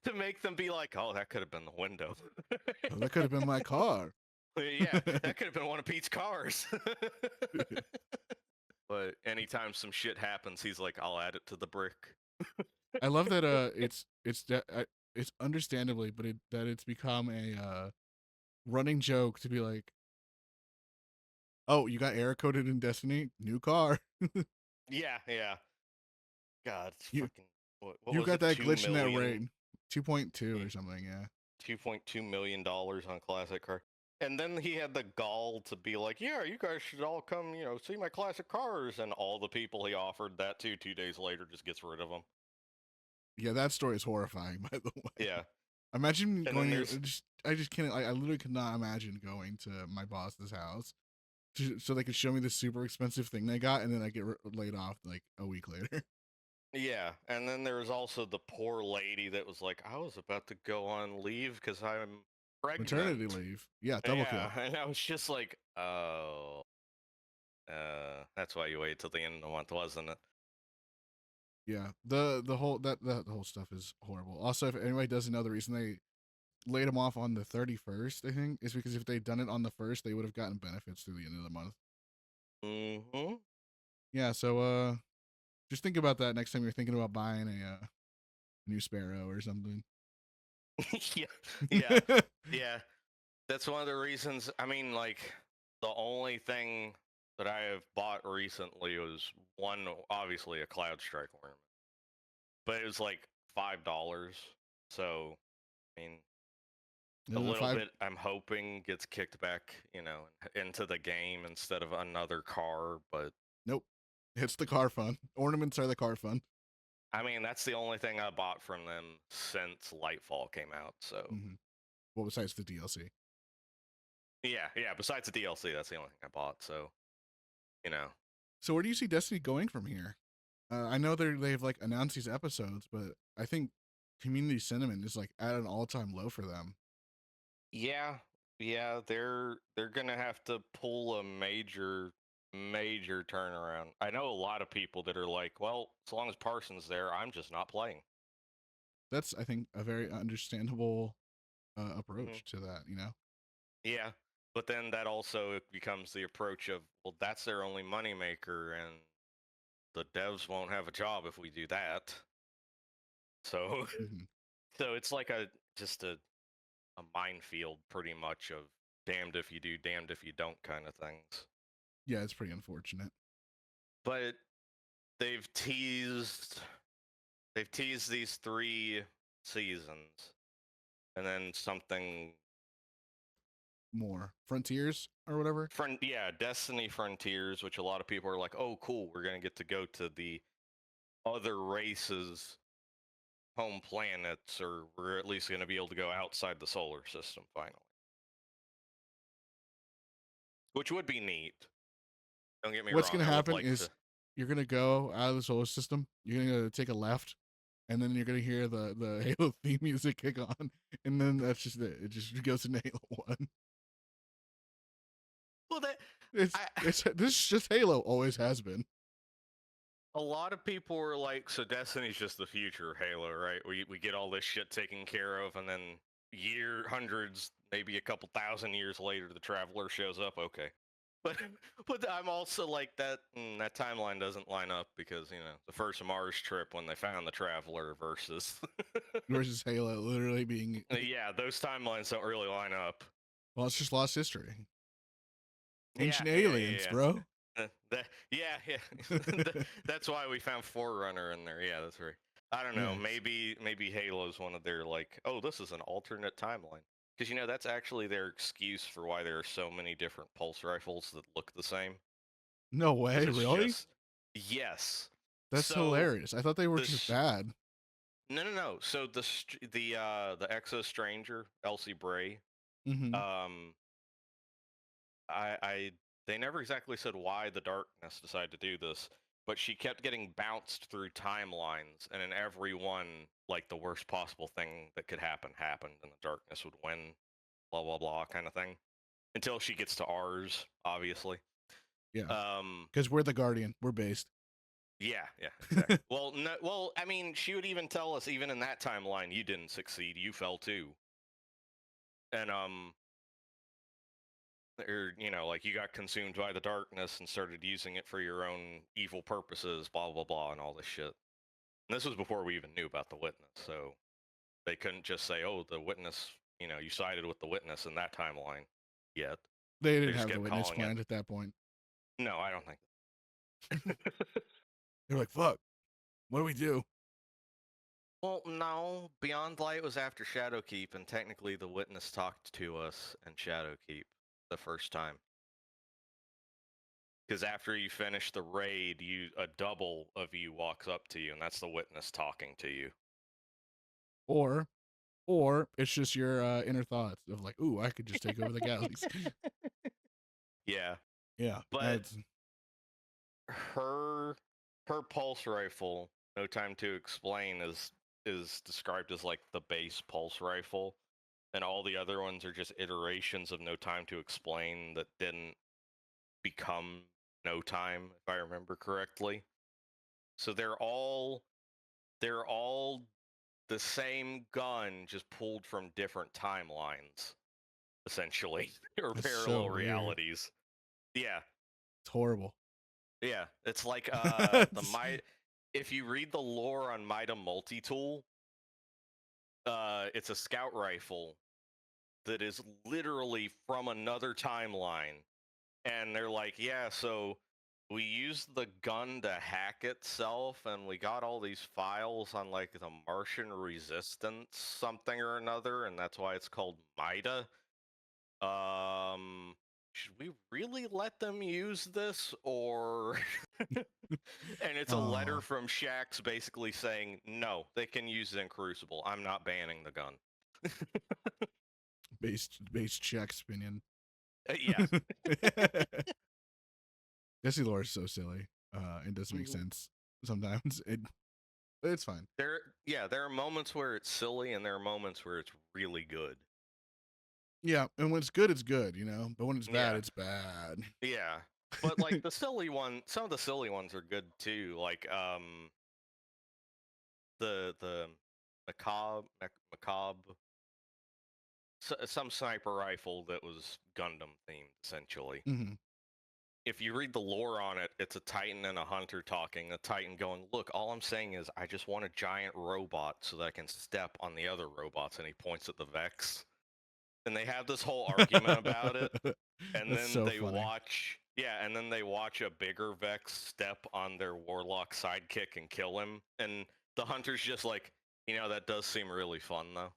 To make them be like, "Oh, that could have been the window." Oh, that could have been my car. Yeah, that could have been one of Pete's cars. But anytime some shit happens, he's like, "I'll add it to the brick." I love that it's understandably, but it's become a running joke to be like, "Oh, you got error coded in Destiny? New car." Yeah, yeah. God, it's You- fucking. What You was got it, that 2 glitch in that million? raid. 2.2 or something, yeah. $2.2 million on classic car. And then he had the gall to be like, "Yeah, you guys should all come, see my classic cars." And all the people he offered that to 2 days later just gets rid of them. Yeah, that story is horrifying, by the way. Yeah. Imagine And then going there. there's I just can't. I literally could not imagine going to my boss's house so they could show me this super expensive thing they got, and then I get laid off like a week later. yeah, and then there was also the poor lady that was like, I was about to go on leave because I'm pregnant. Maternity leave. Yeah, double kill. Yeah, and I was just like, oh, that's why you wait till the end of the month, wasn't it? Yeah, the whole that whole stuff is horrible. Also, if anybody doesn't know, the reason they laid them off on the 31st, I think, is because if they'd done it on the 1st, they would have gotten benefits through the end of the month. Mm-hmm. Yeah, so just think about that next time you're thinking about buying a new Sparrow or something. Yeah, yeah, yeah. That's one of the reasons. I mean, like, the only thing that I have bought recently was one, obviously a Cloud Strike ornament, but it was like $5. So, I mean, a And the little five, bit I'm hoping gets kicked back, into the game instead of another car. But nope, it's the car fund. Ornaments are the car fund. I mean, that's the only thing I bought from them since Lightfall came out. So Well, besides the DLC. yeah, besides the DLC, that's the only thing I bought. So, you know. So where do you see Destiny going from here? I know they've like announced these episodes, but I think community sentiment is like at an all-time low for them. Yeah, they're gonna have to pull a major turnaround. I know a lot of people that are like, well, as long as Parsons there, I'm just not playing. That's, I think, a very understandable approach to that. Yeah, but then that also becomes the approach of, well, that's their only moneymaker, and the devs won't have a job if we do that. So, Mhm. so it's like just a minefield, pretty much, of damned if you do, damned if you don't kind of things. Yeah, it's pretty unfortunate. But they've teased these 3 seasons, and then something More Frontiers or whatever. Destiny Frontiers, which a lot of people are like, oh cool, we're gonna get to go to the other races' home planets, or we're at least gonna be able to go outside the solar system finally, which would be neat. Don't get me What's wrong, gonna I would happen like is to. you're gonna go out of the solar system. You're gonna take a left, and then you're gonna hear the Halo theme music kick on, and then that's just it. It just goes into Halo 1. Well, that It's I, it's this is just Halo. Always has been. a lot of people were like, so Destiny's just the future of Halo, right? We get all this shit taken care of, and then hundreds, maybe a couple thousand years later, the Traveler shows up. Okay, but I'm also like that. That timeline doesn't line up because the first Mars trip when they found the Traveler versus Versus Halo literally being yeah, those timelines don't really line up. well, it's just lost history. Ancient Yeah, aliens, bro. That's why we found Forerunner in there. Yeah, that's right. I don't know. Yes. Maybe Halo's one of their like, oh, this is an alternate timeline. Because that's actually their excuse for why there are so many different pulse rifles that look the same. No way, really? Yes. That's So, hilarious. I thought they were just bad. No. So the Exo Stranger, Elsie Bray, Mm-hmm. they never exactly said why the Darkness decided to do this, but she kept getting bounced through timelines, and in every one, like, the worst possible thing that could happen happened, and the Darkness would win, blah blah blah kind of thing, until she gets to ours, obviously. Yeah. Because we're the Guardian. We're based. Yeah, exactly. Well, no, I mean, she would even tell us, even in that timeline, you didn't succeed, you fell too, and or like, you got consumed by the darkness and started using it for your own evil purposes, blah blah blah, and all this shit. And this was before we even knew about the witness, so they couldn't just say, oh, the witness, you sided with the witness in that timeline yet. They didn't have the witness planned at that point. No, I don't think. They're like, fuck, what do we do? Well, no, Beyond Light was after Shadowkeep, and technically the witness talked to us in Shadowkeep the first time. Because after you finish the raid, a double of you walks up to you, and that's the witness talking to you. or it's just your inner thoughts of like, ooh, I could just take over the galaxy. Yeah, Yeah, but that's her pulse rifle, No Time to Explain, is described as like the base pulse rifle, and all the other ones are just iterations of No Time to Explain that didn't become No Time, if I remember correctly. So they're all the same gun, just pulled from different timelines, essentially, or that's so parallel weird. realities. Yeah, It's horrible. yeah. It's like It's- if you read the lore on Mida Multi-Tool, it's a scout rifle that is literally from another timeline. And they're like, yeah, so we used the gun to hack itself, and we got all these files on like the Martian resistance something or another, and that's why it's called Mida. Should we really let them use this, or? And it's a letter Oh, from Shax basically saying, no, they can use it in Crucible. I'm not banning the gun. based Check's opinion. Yeah. Destiny lore is so silly. It doesn't make Mhm. sense sometimes. It's fine. There are moments where it's silly, and there are moments where it's really good. Yeah, and when it's good, it's good, you know. But when it's bad, Yeah. it's bad. Yeah. But like the silly one, some of the silly ones are good too. Like the macabre some sniper rifle that was Gundam themed essentially. Hmm. If you read the lore on it, it's a Titan and a Hunter talking. A Titan going, "Look, all I'm saying is I just want a giant robot so that I can step on the other robots." And he points at the Vex. And they have this whole argument about it. And That's then so they funny. watch, yeah, and then they watch a bigger Vex step on their Warlock sidekick and kill him. And the Hunter's just like, that does seem really fun, though.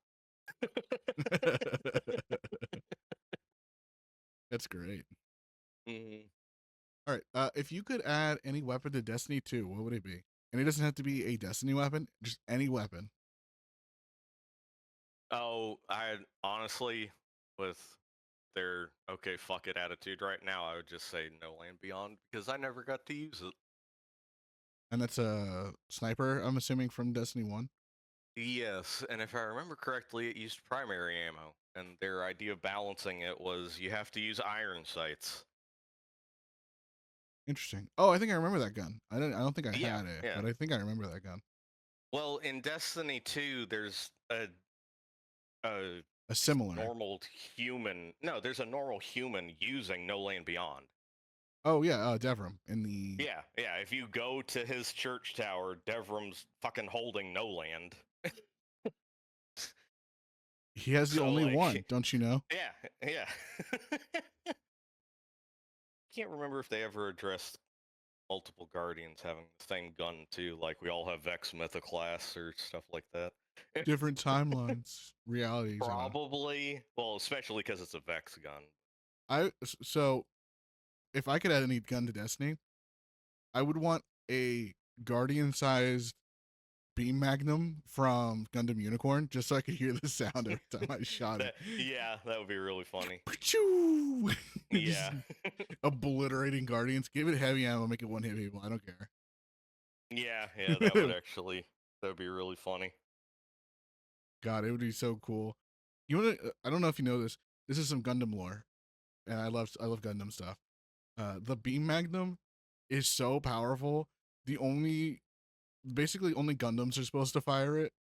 That's great. Mhm. All right. If you could add any weapon to Destiny 2, what would it be? And it doesn't have to be a Destiny weapon, just any weapon. Oh, I honestly, with their okay, fuck it attitude right now, I would just say No Land Beyond because I never got to use it. And that's a sniper, I'm assuming, from Destiny 1. Yes, and if I remember correctly, it used primary ammo, and their idea of balancing it was you have to use iron sights. Interesting. Oh, I think I remember that gun. I don't think I Yeah, had it, yeah. but I think I remember that gun. Well, in Destiny 2, there's a A similar. normal human. No, there's a normal human using No Land Beyond. Oh yeah, Devram in the. Yeah, yeah. If you go to his church tower, Devram's fucking holding No Land. He has the So, only like, one, don't you know? yeah, yeah. Can't remember if they ever addressed multiple Guardians having the same gun too. Like we all have Vex Mythoclast or stuff like that. Different timelines, realities. Probably. Well, especially because it's a Vex gun. So if I could add any gun to Destiny, I would want a Guardian-sized beam magnum from Gundam Unicorn, just so I could hear the sound every time I shot it. Yeah, that would be really funny. Pachoo! Yeah. Obliterating Guardians. Give it heavy ammo, make it one hit people. I don't care. Yeah, that would be really funny. God, it would be so cool. You want to? I don't know if you know this. This is some Gundam lore, and I love Gundam stuff. The beam magnum is so powerful. Basically only Gundams are supposed to fire it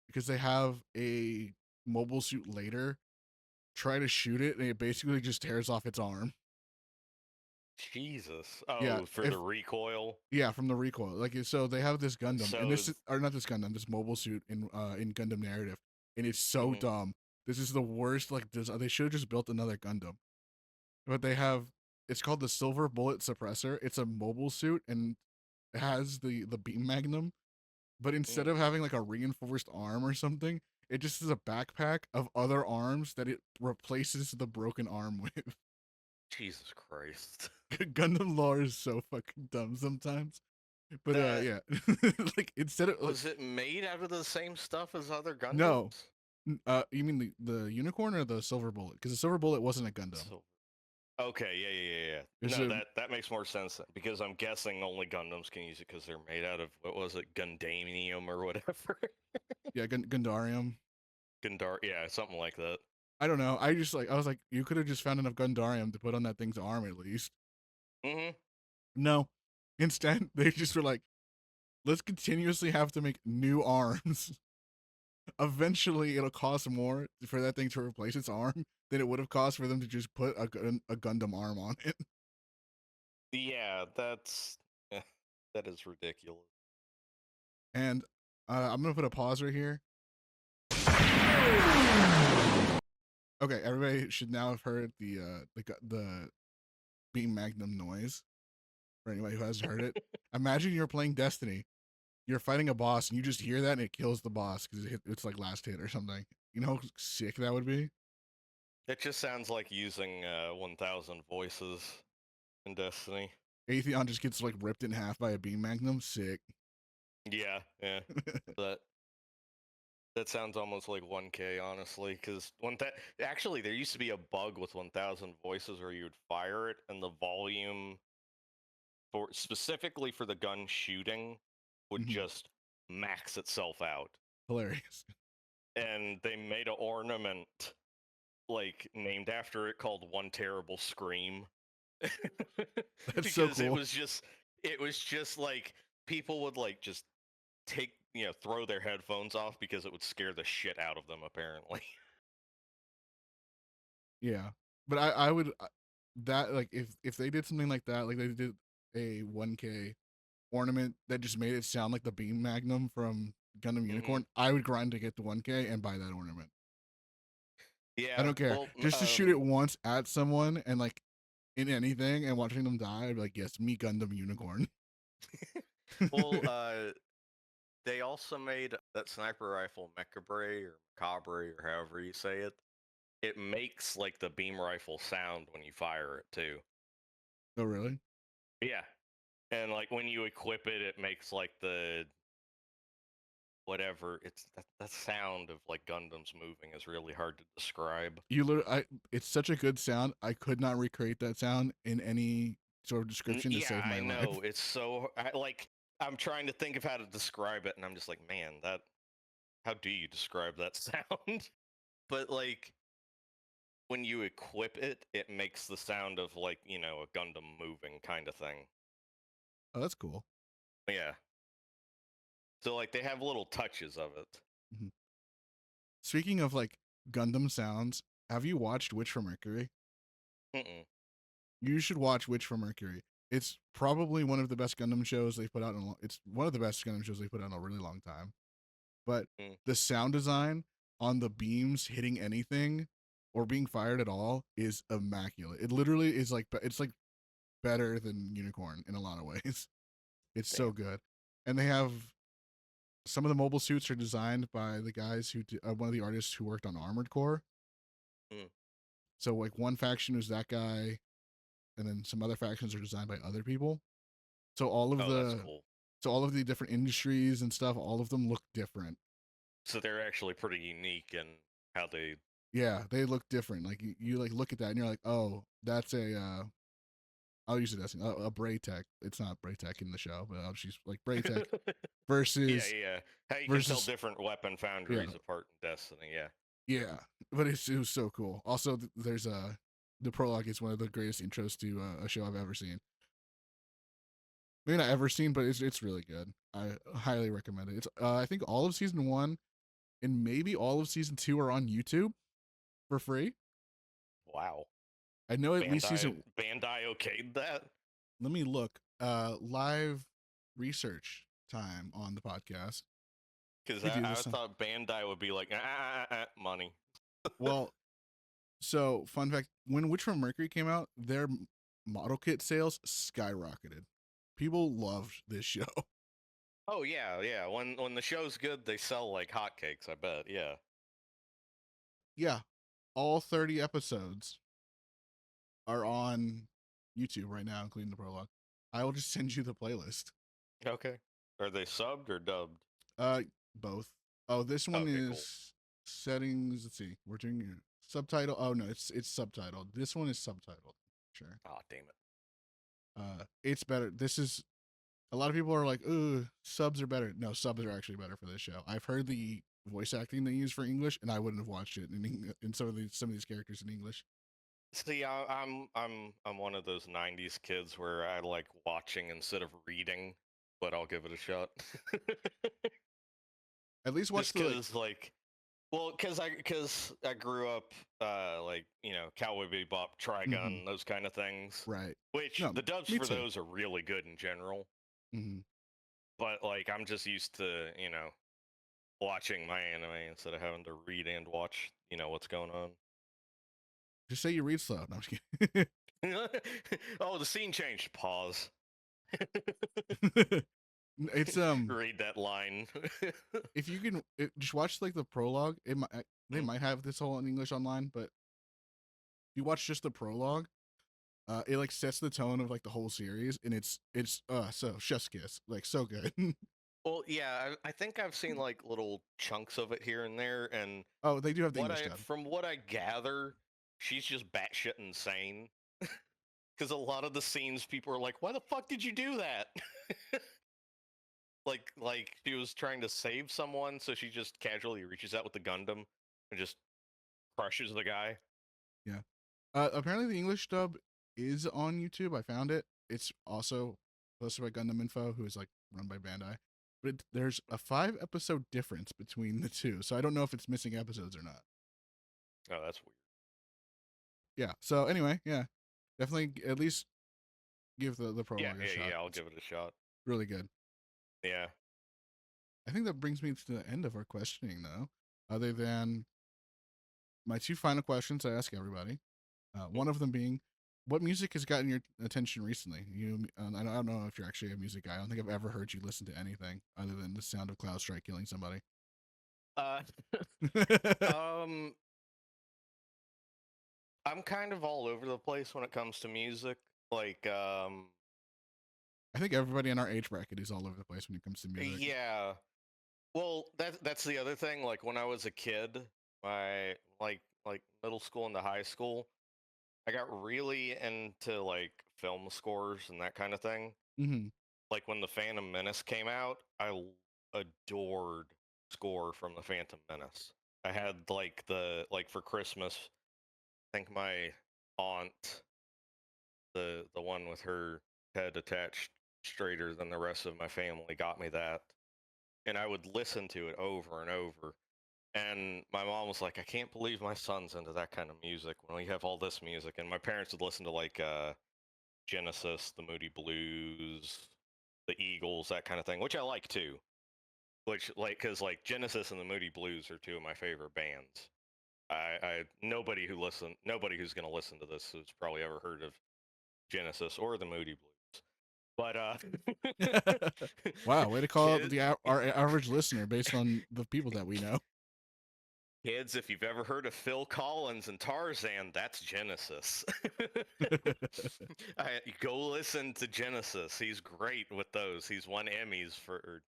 because they have a mobile suit later try to shoot it, and it basically just tears off its arm. Jesus. Yeah, Oh, for the recoil. Yeah, from the recoil. Like so, they have this Gundam, So and not this Gundam, this mobile suit in Gundam narrative, and it's so dumb. This is the worst. Like they should have just built another Gundam, but they have. It's called the Silver Bullet Suppressor. It's a mobile suit and it has the beam magnum, but instead of having like a reinforced arm or something, it just is a backpack of other arms that it replaces the broken arm with. Jesus Christ. Gundam lore is so fucking dumb sometimes. But That- yeah, like instead of Was it made out of the same stuff as other Gundams? No. You mean the unicorn or the silver bullet? Because the silver bullet wasn't a Gundam. So, okay, yeah. It's No, a- that makes more sense then, because I'm guessing only Gundams can use it because they're made out of, what was it, Gundamium or whatever. Yeah, Gundarium. Gundar, yeah, something like that. I don't know. I was like, you could have just found enough Gundarium to put on that thing's arm at least. Mm-hmm. No. Instead, they just were like, let's continuously have to make new arms. Eventually, it'll cost more for that thing to replace its arm than it would have cost for them to just put a Gundam arm on it. Yeah, that is ridiculous. And I'm gonna put a pause right here. Okay, everybody should now have heard the beam magnum noise. For anybody who hasn't heard it, imagine you're playing Destiny, you're fighting a boss, and you just hear that, and it kills the boss because it's like last hit or something. You know how sick that would be? It just sounds like using 1,000 voices in Destiny. Atheon just gets like ripped in half by a beam magnum. Sick. Yeah. That sounds almost like 1K, honestly, because actually there used to be a bug with 1,000 voices where you would fire it and the volume for specifically for the gun shooting would Mhm. just max itself out. Hilarious. And they made an ornament like named after it called One Terrible Scream. That's so Because cool. it was just like people would like just throw their headphones off because it would scare the shit out of them, apparently. Yeah, but I would that like if they did something like that, like they did a 1K ornament that just made it sound like the beam magnum from Gundam Unicorn, I would grind to get the 1K and buy that ornament. Yeah, I don't care. well, Just to shoot it once at someone and like in anything and watching them die, I'd be like, yes, me Gundam Unicorn. well, they also made that sniper rifle Mechabre or Macabre or however you say it. It makes like the beam rifle sound when you fire it too. Oh really? Yeah, and like when you equip it, it makes like the whatever. It's that sound of like Gundams moving is really hard to describe. You literally, it's such a good sound. I could not recreate that sound in any sort of description to save my I life. know. It's so I'm trying to think of how to describe it, and I'm just like, man, how do you describe that sound? But like when you equip it, it makes the sound of like, a Gundam moving kind of thing. Oh, that's cool. Yeah. So like they have little touches of it. Mhm. Speaking of like Gundam sounds, have you watched Witch from Mercury? Mm-mm. You should watch Witch from Mercury. It's probably one of the best Gundam shows they've put out it's one of the best Gundam shows they've put out in a really long time. But the sound design on the beams hitting anything or being fired at all is immaculate. It literally is like it's like better than Unicorn in a lot of ways. It's so good. And they have some of the mobile suits are designed by the guys who one of the artists who worked on Armored Core. So like one faction is that guy, and then some other factions are designed by other people. So all of that's cool. So all of the different industries and stuff, all of them look different. So they're actually pretty unique in how they. Yeah, they look different. Like you like look at that and you're like, oh, that's a. I'll use it as a Braytech. It's not Braytech in the show, but I'll just like Braytech versus. Yeah. How you can tell different weapon foundries apart in Destiny. Yeah. Yeah, but it was so cool. Also, there's the prologue is one of the greatest intros to a show I've ever seen. Maybe not ever seen, but it's really good. I highly recommend it. It's I think all of season 1 and maybe all of season 2 are on YouTube for free. Wow. I know at least season Bandai okayed that. Let me look. Live research time on the podcast. Because I thought Bandai would be like, money. Well, so fun fact: when Witch from Mercury came out, their model kit sales skyrocketed. People loved this show. Oh yeah. When the show's good, they sell like hotcakes. I bet. Yeah. Yeah, all 30 episodes are on YouTube right now, including the prologue. I will just send you the playlist. Okay. Are they subbed or dubbed? Both. Oh, this one Okay, cool. is settings. Let's see. We're doing subtitle. Oh no, it's subtitled. This one is subtitled. Sure. Ah, damn it. It's better. This is a lot of people are like, "Ooh, subs are better." No, subs are actually better for this show. I've heard the voice acting they use for English, and I wouldn't have watched it in some of these characters in English. See, I'm one of those '90s kids where I like watching instead of reading, but I'll give it a shot. At least watch Just the because, well, because I grew up, like Cowboy Bebop, Trigun, those kind of things. right. Which No, the dubs me for too. those are really good in general. hmm But like, I'm just used to watching my anime instead of having to read and watch what's going on. Just say you read slow. No, I'm just kidding. Oh, the scene changed. Pause. It's Read that line. if you can just watch like the prologue. They might have this whole in English online, but if you watch just the prologue, it like sets the tone of like the whole series, and it's so chef's kiss, like so good. Well, yeah, I think I've seen like little chunks of it here and there, and Oh, they do have the English dub. from what I gather, she's just batshit insane. Because a lot of the scenes, people are like, "Why the fuck did you do that?" like she was trying to save someone, so she just casually reaches out with the Gundam and just crushes the guy. Yeah. Apparently the English dub is on YouTube. I found it. It's also posted by Gundam Info, who is like run by Bandai. But there's a 5-episode difference between the two, so I don't know if it's missing episodes or not. Oh, that's weird. Yeah. So anyway, yeah, definitely at least give the prologue a shot. Yeah. I'll It's give it a shot. really good. Yeah. I think that brings me to the end of our questioning, though. Other than my two final questions I ask everybody. One of them being, what music has gotten your attention recently? I don't know if you're actually a music guy. I don't think I've ever heard you listen to anything other than the sound of Cloud Strike killing somebody. Uh, I'm kind of all over the place when it comes to music. Like, I think everybody in our age bracket is all over the place when it comes to music. yeah. Well, that's the other thing. Like when I was a kid, my like middle school into high school, I got really into like film scores and that kind of thing. Mm-hmm. Like when the Phantom Menace came out, adored score from the Phantom Menace. I had like for Christmas, I think my aunt, the one with her head attached straighter than the rest of my family, got me that, and I would listen to it over and over. And my mom was like, "I can't believe my son's into that kind of music when we have all this music." And my parents would listen to like Genesis, the Moody Blues, the Eagles, that kind of thing, which I like too. Which because like Genesis and the Moody Blues are two of my favorite bands. Nobody who's gonna listen to this has probably ever heard of Genesis or the Moody Blues. But Wow, way to call out kids, our average listener based on the people that we know. kids, if you've ever heard of Phil Collins and Tarzan, that's Genesis. Go listen to Genesis. He's great with those. He's won Emmys for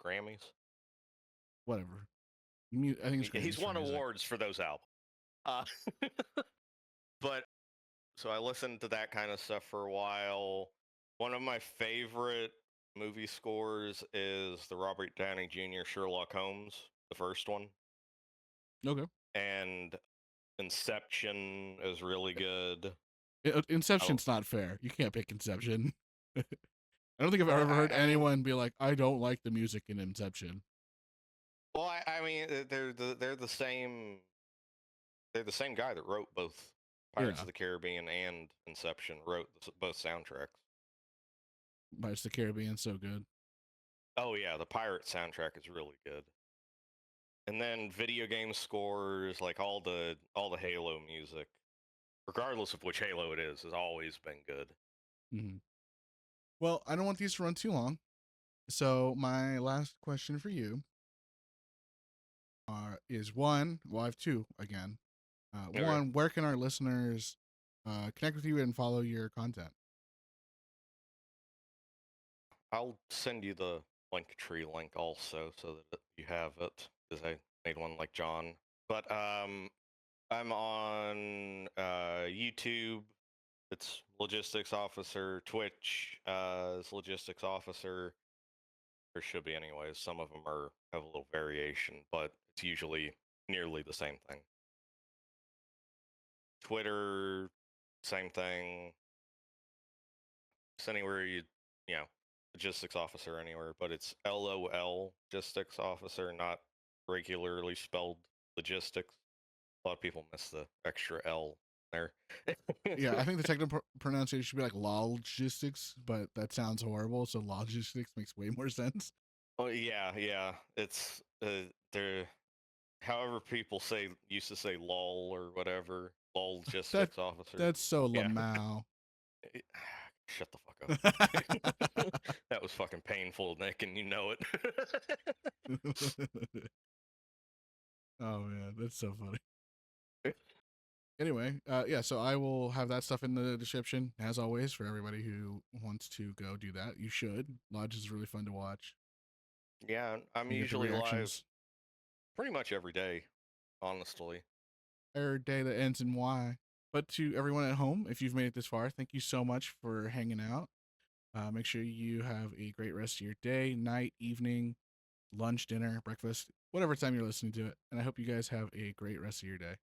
Grammys. Whatever. I think it's He's Grammys for won music. awards for those albums. Uh, but so I listened to that kind of stuff for a while. One of my favorite movie scores is the Robert Downey Jr. Sherlock Holmes, the first one. Okay. And Inception is really good. Inception's not fair. You can't pick Inception. I don't think I've ever heard anyone be like, "I don't like the music in Inception." Well, I mean, they're the same. They're the same guy that wrote both Pirates of the Caribbean and Inception. Wrote both soundtracks. Pirates of the Caribbean, so good. Oh yeah, the pirate soundtrack is really good. And then video game scores, like all the Halo music, regardless of which Halo it is, has always been good. Mm-hmm. Well, I don't want these to run too long, so my last question for you is one. Well, I have two again. Okay. One, where can our listeners connect with you and follow your content? I'll send you the Linktree link also so that you have it, because I made one like John. But I'm on YouTube. It's Logistics Officer. Twitch is Logistics Officer. There should be anyways. Some of them have a little variation, but it's usually nearly the same thing. Twitter, same thing. Just anywhere you know, Logistics Officer anywhere, but it's LOL Logistics Officer, not regularly spelled logistics. A lot of people miss the extra L there. Yeah, I think the technical pronunciation should be like logistics, but that sounds horrible. So logistics makes way more sense. Oh yeah. It's there. However, people used to say lol or whatever. Lol Logistics Officer. That's so Yeah. Lamau. Shut the fuck up. That was fucking painful, Nick, and you know it. Oh man, that's so funny. Anyway, yeah, so I will have that stuff in the description as always for everybody who wants to go do that. You should. Lodge is really fun to watch. Yeah, I'm You get the usually live reactions. pretty much every day, honestly. Every day that ends in Y. But to everyone at home, if you've made it this far, thank you so much for hanging out. Make sure you have a great rest of your day, night, evening, lunch, dinner, breakfast, whatever time you're listening to it. And I hope you guys have a great rest of your day.